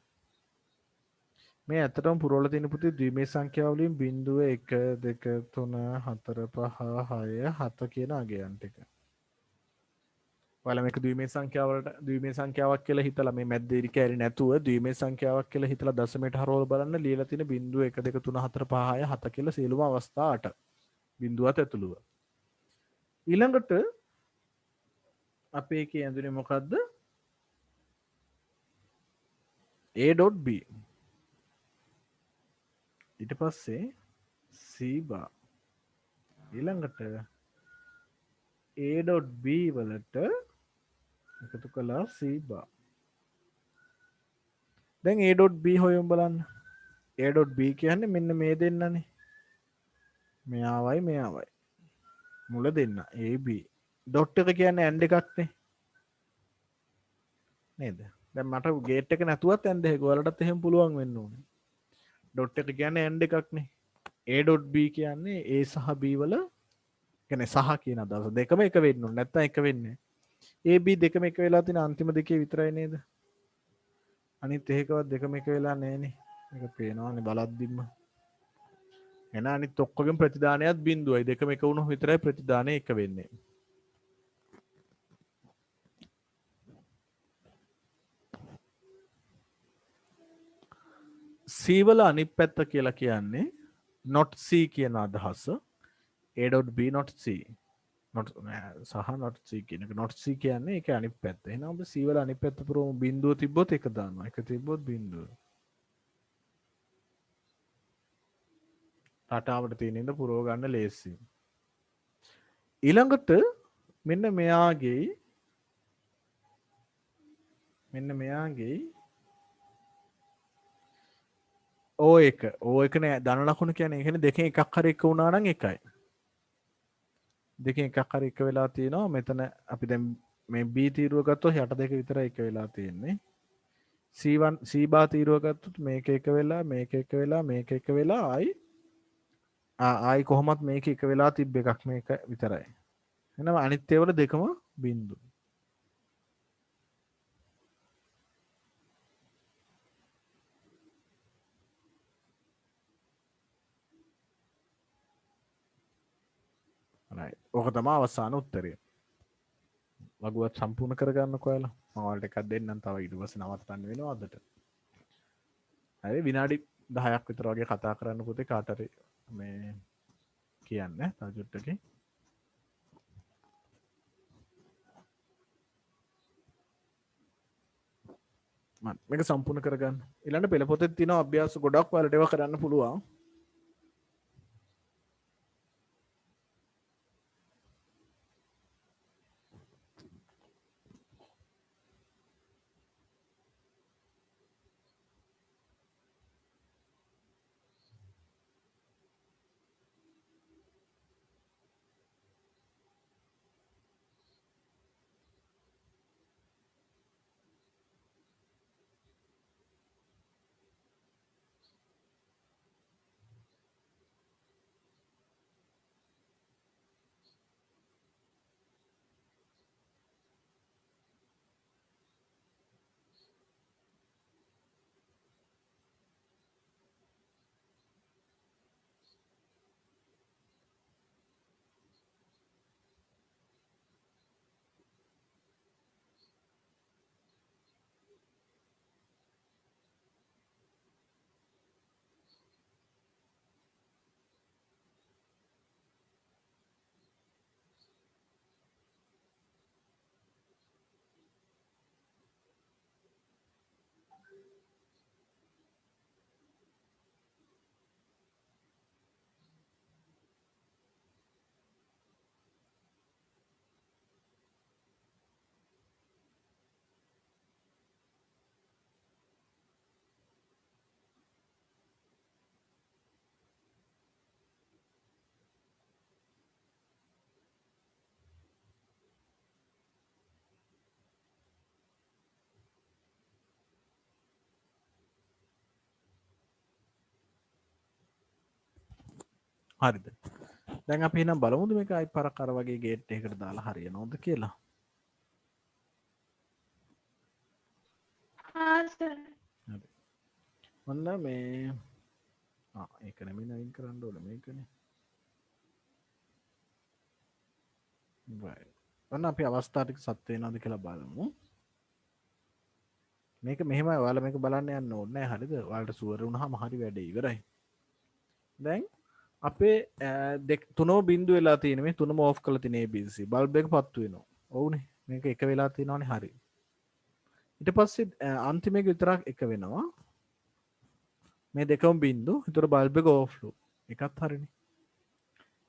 මේ ඇත්තටම පුරවලා තියෙන පුතේ ද්විමේය සංඛ්‍යාව වලින් බිංදුව 1 2 3 4 5 6 7 කියන අගයන් ටික. ඔයාලා මේක ද්විමේය සංඛ්‍යාවලට ද්විමේය සංඛ්‍යාවක් කියලා හිතලා මේ මැද්දේ ඉරි කැරි නැතුව ද්විමේය සංඛ්‍යාවක් කියලා හිතලා දශමයට හරවලා බලන්න ලියලා තියෙන බිංදුව 1 2 3 4 5 6 7 කියලා සියලුම අවස්ථා 8. බිංදුවත් ඇතුළුව. ඊළඟට අපේ එකේ ඇඳුනේ මොකද්ද? A.B ඊට පස්සේ C bar ඊළඟට A.B වලට එකතු කළා C bar. දැන් A.B හොයමු බලන්න. A.B කියන්නේ මෙන්න මේ දෙන්නනේ. මෙයාවයි මෙයාවයි. මුල දෙන්න AB. ඩොට් එක කියන්නේ ඇන්ඩ් එකක්නේ. නේද? දැන් මට ගේට් එක නැතුවත් ඇන්ඩ් එක ඔයාලටත් එහෙම පුළුවන් වෙන්න ඕනේ. ඩොට් එක කියන්නේ ඇන්ඩ් එකක්නේ. A.B කියන්නේ A සහ B වල කියන්නේ සහ කියන අදහස දෙකම එක වෙන්න ඕනේ. නැත්නම් එක වෙන්නේ නැහැ. AB දෙකම එක වෙලා තියෙන අන්තිම දෙකේ විතරයි නේද? අනිත් එකකවත් දෙකම එක වෙලා නැහනේ. මේක පේනවානේ බලද්දිම. එන අනිත් ඔක්කොගෙම ප්‍රතිදානයත් බිංදුවයි. දෙකම එක වුණොත් විතරයි ප්‍රතිදානය එක වෙන්නේ. C වල අනිත් පැත්ත කියලා කියන්නේ not C කියන අදහස. A.B not C. not සහ not C කියන එක not C කියන්නේ ඒක අනිත් පැත්ත. එහෙනම් අපි C වල අනිත් පැත්ත පුරමු බිංදුව තිබ්බොත් එක දානවා. එක තිබ්බොත් බිංදුව. රටාවට තියෙන ඉඳ පුරව ගන්න ලේසි. ඊළඟට මෙන්න මෙයාගේ O එක නෑ ධන ලකුණු කියන්නේ ඒ කියන්නේ දෙකෙන් එකක් හරි එක වුණා නම් එකයි. දෙකෙන් එකක් හරි එක වෙලා තියෙනවා. මෙතන අපි දැන් මේ B තීරුව ගත්තොත් යට දෙක විතරයි එක වෙලා තියෙන්නේ. C1 C බා තීරුව ගත්තොත් මේක එක වෙලා මේක එක වෙලා මේක එක වෙලා ආයි කොහොමත් මේක එක වෙලා තිබ්බ එකක් මේක විතරයි. එහෙනම් අනිත් ඒවල දෙකම බිංදු. right. ඕක තමයි අවසාන උත්තරය. වගුවත් සම්පූර්ණ කරගන්නකෝ ඔයාලා. මම ඔයාලට එකක් දෙන්නම් තව ඊට පස්සේ නවත්තන්න වෙනවා අදට. හරි විනාඩි 10ක් විතර වගේ කතා කරන්න පුතේ කාට හරි මේ කියන්න තව චුට්ටකින්. මේක සම්පූර්ණ කරගන්න. ඊළඟ පෙළ පොතේ තියෙන අභ්‍යාස ගොඩක් ඔයාලට ඒවා කරන්න පුළුවන්. හරිද දැන් අපි එහෙනම් බලමුද මේක අයි පරක් අර වගේ ගේට් එකකට දාලා හරියනවද කියලා හා සර් හරි ඔන්න මේ ඒක නෙමෙයි නයින් කරන්න ඕනේ මේකනේ right ඔන්න අපි අවස්ථා ටික සත් වෙනවද කියලා බලමු මේක මෙහෙමයි ඔයාලා මේක බලන්න යන්න ඕනේ නැහැ හරිද ඔයාලට සුවර වුණාම හරි වැඩේ ඉවරයි දැන් අපේ තුනෝ බින්දු වෙලා තියෙන මේ තුනම ඕෆ් කරලා තියෙන ABC බල්බ් එක පත්තු වෙනවා ඔව්නේ මේක එක වෙලා තියෙනවනේ හරි ඊට පස්සේ අන්තිම එක විතරක් එක වෙනවා මේ දෙකම බින්දු ඒතර බල්බ් එක ඕෆ් ලු එකත් හරිනේ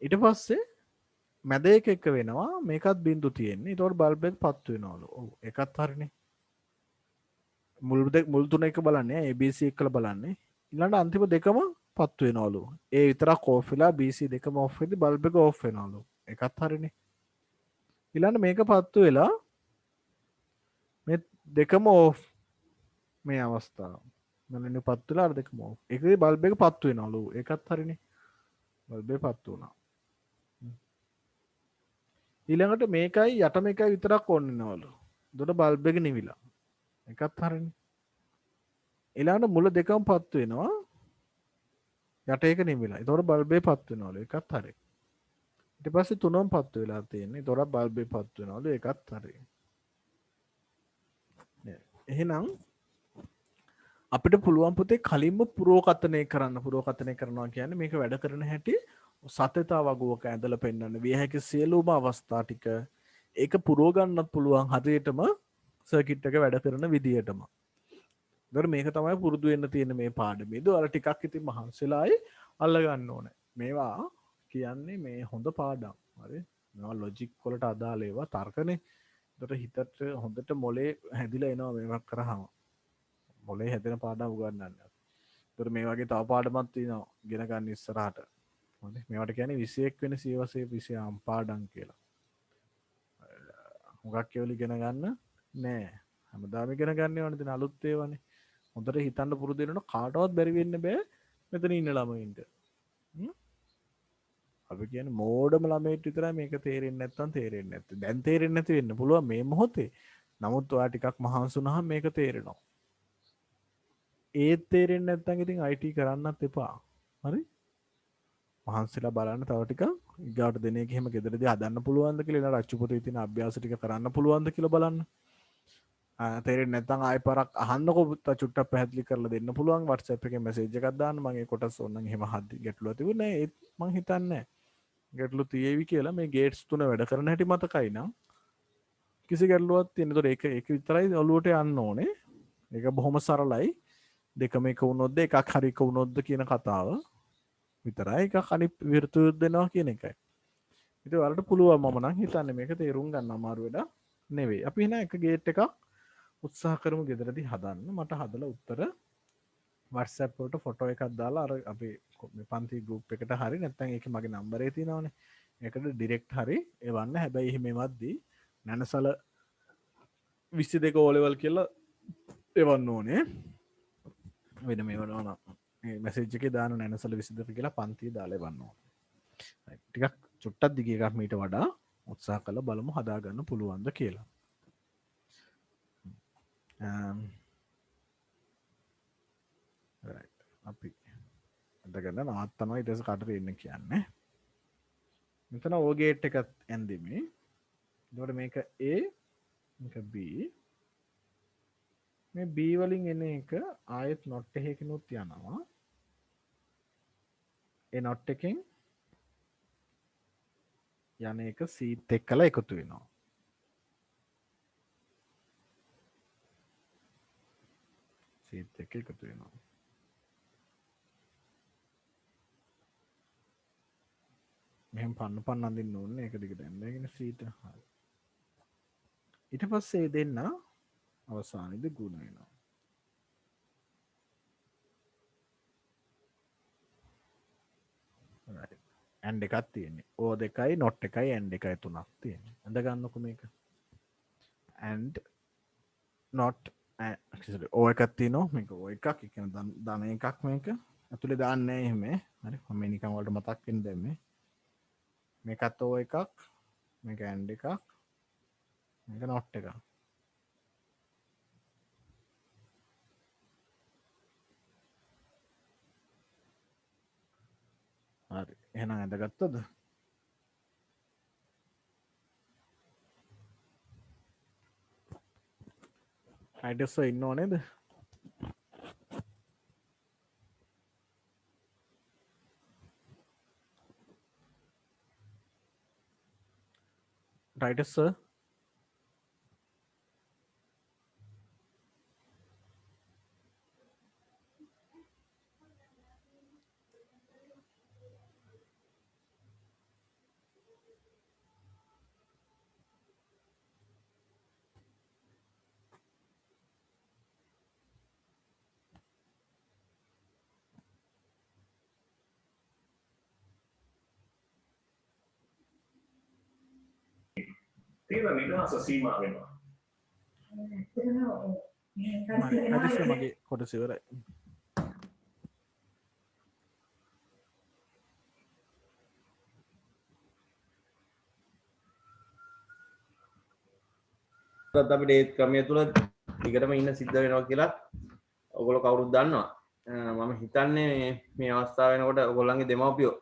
ඊට පස්සේ මැද එක වෙනවා මේකත් බින්දු තියෙන්නේ ඒතකොට බල්බ් එක පත්තු වෙනවලු ඔව් එකත් හරිනේ මුල් තුන එක බලන්නේ ABC එක්කලා බලන්නේ ඊළඟ අන්තිම දෙකම පත්තු වෙනවලු A විතරක් ඕෆ් වෙලා BC දෙකම ඕෆ් වෙද්දි බල්බ් එක ඕෆ් වෙනවලු එකත් හරිනේ ඊළඟ මේක පත්තු වෙලා මේ දෙකම ඕෆ් මේ අවස්ථාව මම පත්තු වෙලා අර දෙකම ඕෆ් ඒකේ බල්බ් එක පත්තු වෙනවලු එකත් හරිනේ බල්බ් එක පත්තු වුණා ඊළඟට මේකයි යට මේකයි විතරක් ඕන් වෙනවලු එතකොට බල්බ් එක නිවිලා එකත් හරිනේ ඊළඟට මුල දෙකම පත්තු වෙනවා යට එක නිවිලා එතකොට බල්බ් එක පත්තු වෙනවලු එකත් හරි ඊට පස්සේ තුනම පත්තු වෙලා තියෙන්නේ එතකොට බල්බ් එක පත්තු වෙනවලු එකත් හරි එහෙනම් අපිට පුළුවන් පුතේ කලින්ම පුරෝකථනය කරනවා කියන්නේ මේක වැඩ කරන හැටි සතතා වගුවක ඇඳලා පෙන්වන්න විය හැකි සියලුම අවස්ථා ටික ඒක පුරව ගන්නත් පුළුවන් හරියටම සර්කිට් එක වැඩ කරන විදියටම. ඒතර මේක තමයි පුරුදු වෙන්න තියෙන මේ පාඩමේදී. ඔයාලා ටිකක් ඉතින් මහන්සිලායි අල්ල ගන්න ඕනේ. මේවා කියන්නේ මේ හොඳ පාඩම්. හරි? මේවා ලොජික් වලට අදාළ ඒවා තර්කනේ. ඒතර හිතට හොඳට මොලේ හැදිලා එනවා මේවක් කරාම. මොලේ හැදෙන පාඩම් උගන්වන්න. ඒතර මේ වගේ තව පාඩමක් තියෙනවා ඉගෙන ගන්න ඉස්සරහට. හරි? මේවට කියන්නේ 21 වෙනි සියවසේ විෂයම් පාඩම් කියලා. හුඟක් ඒවල ඉගෙන ගන්න නෑ. හැමදාම ඉගෙන ගන්න ඕනේ දෙන අලුත් ඒවානේ. හොඳට හිතන්න පුරුදු වෙනකොට කාටවත් බැරි වෙන්න බෑ මෙතන ඉන්න ළමයින්ට. අපි කියන්නේ මෝඩම ළමයිට විතරයි මේක තේරෙන්නේ නැත්තම් තේරෙන්නේ නැත්තේ. දැන් තේරෙන්නේ නැති වෙන්න පුළුවන් මේ මොහොතේ. නමුත් ඔයා ටිකක් මහන්සි වුණාම මේක තේරෙනවා. ඒත් තේරෙන්නේ නැත්තම් ඉතින් IT කරන්නත් එපා. හරි? මහන්සිලා බලන්න තව ටිකක් ඊගාට දෙන එක එහෙම ගෙදරදී හදන්න පුළුවන්ද කියලා ඊළඟ රච්චු පොතේ තියෙන අභ්‍යාස ටික කරන්න පුළුවන්ද කියලා බලන්න. තේරෙන්නේ නැත්නම් ආයෙ පාරක් අහන්නකො පුතා චුට්ටක් පැහැදිලි කරලා දෙන්න පුළුවන් WhatsApp එකේ මැසේජ් එකක් දාන්න මම ඒ කොටස් ඕනනම් එහෙම හදි ගැටලුවක් තිබුණේ නැහැ ඒත් මං හිතන්නේ ගැටලු තියෙවි කියලා මේ ගේට්ස් තුන වැඩ කරන හැටි මතකයි නම් කිසි ගැටලුවක් තියෙන. ඒතකොට ඒක විතරයි ඔලුවට යන්න ඕනේ. ඒක බොහොම සරලයි. දෙකම එක වුණොත්ද එකක් හරි එක වුණොත්ද කියන කතාව විතරයි. එකක් අනිත් විරුද්ධ දෙනවා කියන එකයි. ඉතින් ඔයාලට පුළුවන් මම නම් හිතන්නේ මේක තේරුම් ගන්න අමාරු වැඩක් නෙවෙයි. අපි එහෙනම් එක ගේට් එකක් උත්සාහ කරමු ගෙදරදී හදන්න. මට හදලා උත්තර WhatsApp වලට ෆොටෝ එකක් දාලා අර අපි මේ පන්ති ගෲප් එකට හරි නැත්නම් ඒකේ මගේ නම්බරේ තියෙනවනේ. ඒකට ඩිරෙක්ට් හරි එවන්න. හැබැයි එහෙම එවද්දී නැනසල 22 O level කියලා එවන්න ඕනේ. වෙන මේවනවා නම් මේ මැසේජ් එකේ දාන නැනසල 22 කියලා පන්තිය දාලා එවන්න ඕනේ. ටිකක් චුට්ටක් දිග එකක් මීට වඩා උත්සාහ කරලා බලමු හදාගන්න පුළුවන්ද කියලා. අපි අදගන්න නවත්තනවා ඊට පස්සේ කටට එන්න කියන්නේ. මෙතන O ගේට් එකත් ඇන්දෙමි. එතකොට මේක A මේක B. මේ B වලින් එන එක ආයෙත් not එකකිනුත් යනවා. ඒ not එකෙන් යන එක C එක්කලා එකතු වෙනවා. C එක්ක එකතු වෙනවා. මෙහෙම පන්න අඳින්න ඕනේ ඒක දිගට යන්නගෙන සීට හරි ඊට පස්සේ දෙන්න අවසානයේදී ගුණ වෙනවා right and එකක් තියෙන්නේ o දෙකයි not එකයි and එකයි තුනක් තියෙන්නේ අඳ ගන්නකො මේක and not actually o එකක් තියෙනවා මේක o එකක් ඒ කියන්නේ ධන එකක් මේක ඇතුලේ දාන්නේ නැහැ එහෙම. හරි මම මේ නිකන් වලට මතක් වෙන්න දැම්මේ. මේකත් ඕ එකක් මේක ඇන්ඩ් එකක් මේක නොට් එකක්. හරි එහෙනම් ඇඳගත්තද? ටයිටස් ඉන්නව නේද? ටයිටස් සර් තියෙන නිදහස සීමා වෙනවා. ටයිටස් මගේ කොටස ඉවරයි. අපිට ඒ ක්‍රමය තුළ දිගටම ඉන්න සිද්ධ වෙනවා කියලා ඔයගොල්ලෝ කවුරුත් දන්නවා. මම හිතන්නේ මේ අවස්ථාව වෙනකොට ඔයගොල්ලන්ගේ දෙමව්පියෝ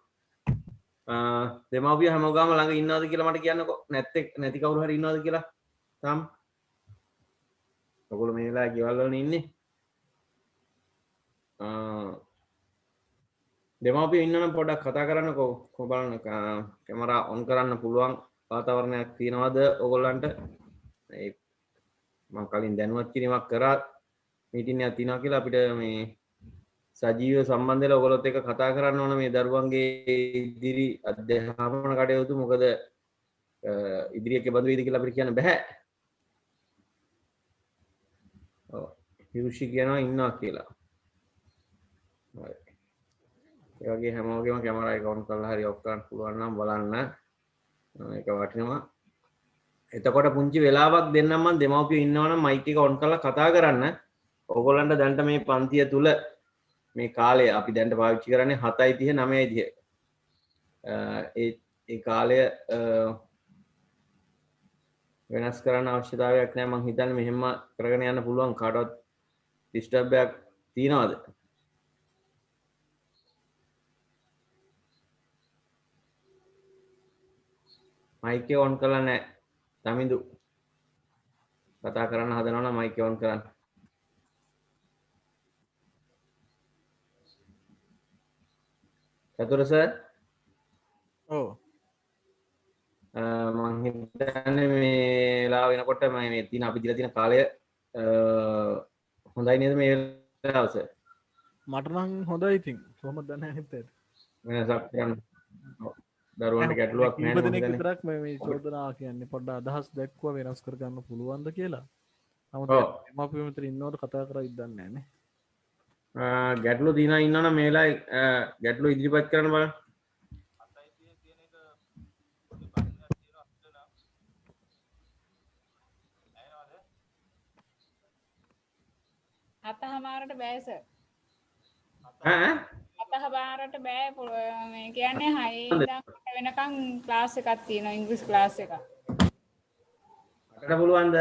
හැමෝගම ළඟ ඉන්නවද කියලා මට කියන්නකෝ. නැති කවුරු හරි ඉන්නවද කියලා. තාම ඔයගොල්ලෝ මේ වෙලාවේ ගෙවල් වල ඉන්නේ. දෙමව්පියෝ ඉන්නනම් පොඩ්ඩක් කතා කරන්නකෝ. බලන්න කැමරා ඔන් කරන්න පුළුවන් වාතාවරණයක් තියෙනවද ඔයගොල්ලන්ට? මම කලින් දැනුවත් කිරීමක් කරා මීටින් එකක් තියෙනවා කියලා අපිට මේ සජීව සම්බන්ධයල ඔයගොල්ලොත් එක්ක කතා කරන්න ඕන මේ දරුවන්ගේ ඉදිරි අධ්‍යාපන කටයුතු. මොකද ඉදිරියට බඳු වේද කියලා අපිට කියන්න බෑ. ඔව් හිරුෂි කියනවා ඉන්නවා කියලා. හරි. ඒ වගේ හැමෝගෙම කැමරා එක ඔන් කරලා හරි ඔෆ් කරන්න පුළුවන් නම් බලන්න. ඒක වටිනවා. එතකොට පුංචි වෙලාවක් දෙන්නම් මම දෙමව්පියෝ ඉන්නවනම් මයික් එක ඔන් කරලා කතා කරන්න. ඕගොල්ලන්ට දැන්ට මේ පන්තිය තුල මේ කාලය අපි දැන්ට පාවිච්චි කරන්නේ 7:30 9:30. ඒ කාලය වෙනස් කරන්න අවශ්‍යතාවයක් නැහැ. මම හිතන්නේ මෙහෙම කරගෙන යන්න පුළුවන්. කාටවත් ඩිස්ටර්බ් එකක් තියනවද? මයික් එක ඔන් කරලා නැහැ. තමිඳු කතා කරන්න හදනවා නම් මයික් ඔන් කරන්න. චතුර සර් ඔව් මම හිතන්නේ මේ වෙලාව වෙනකොට මේ තියෙන අපි දීලා තියෙන කාලය හොඳයි නේද මේ වෙලාව සර්? මට නම් හොඳයි ඉතින් කොහොමද දන්නේ අනිත් අයට. වෙනසක් කරන්න දරුවන්ට ගැටලුවක් නැහැ නේද? දෙනෙක් විතරක් මේ චෝදනා කියන්නේ පොඩ්ඩක් අදහස් දැක්වුවා වෙනස් කර ගන්න පුළුවන්ද කියලා. නමුත් එමාපියෝ මෙතන ඉන්නවද කතා කරලා ඉදන්නේ නැහැ නේ. ගැටලු දිනා ඉන්නවනම් මේ වෙලාවේ ගැටලු ඉදිරිපත් කරන්න බලන්න. අතහමාරට බෑ සර්. ඈ අතහමාරට බෑ මේ කියන්නේ 6 ඉඳන් 8 වෙනකන් ක්ලාස් එකක් තියෙනවා ඉංග්‍රීසි ක්ලාස් එකක්. අපිට පුළුවන්ද?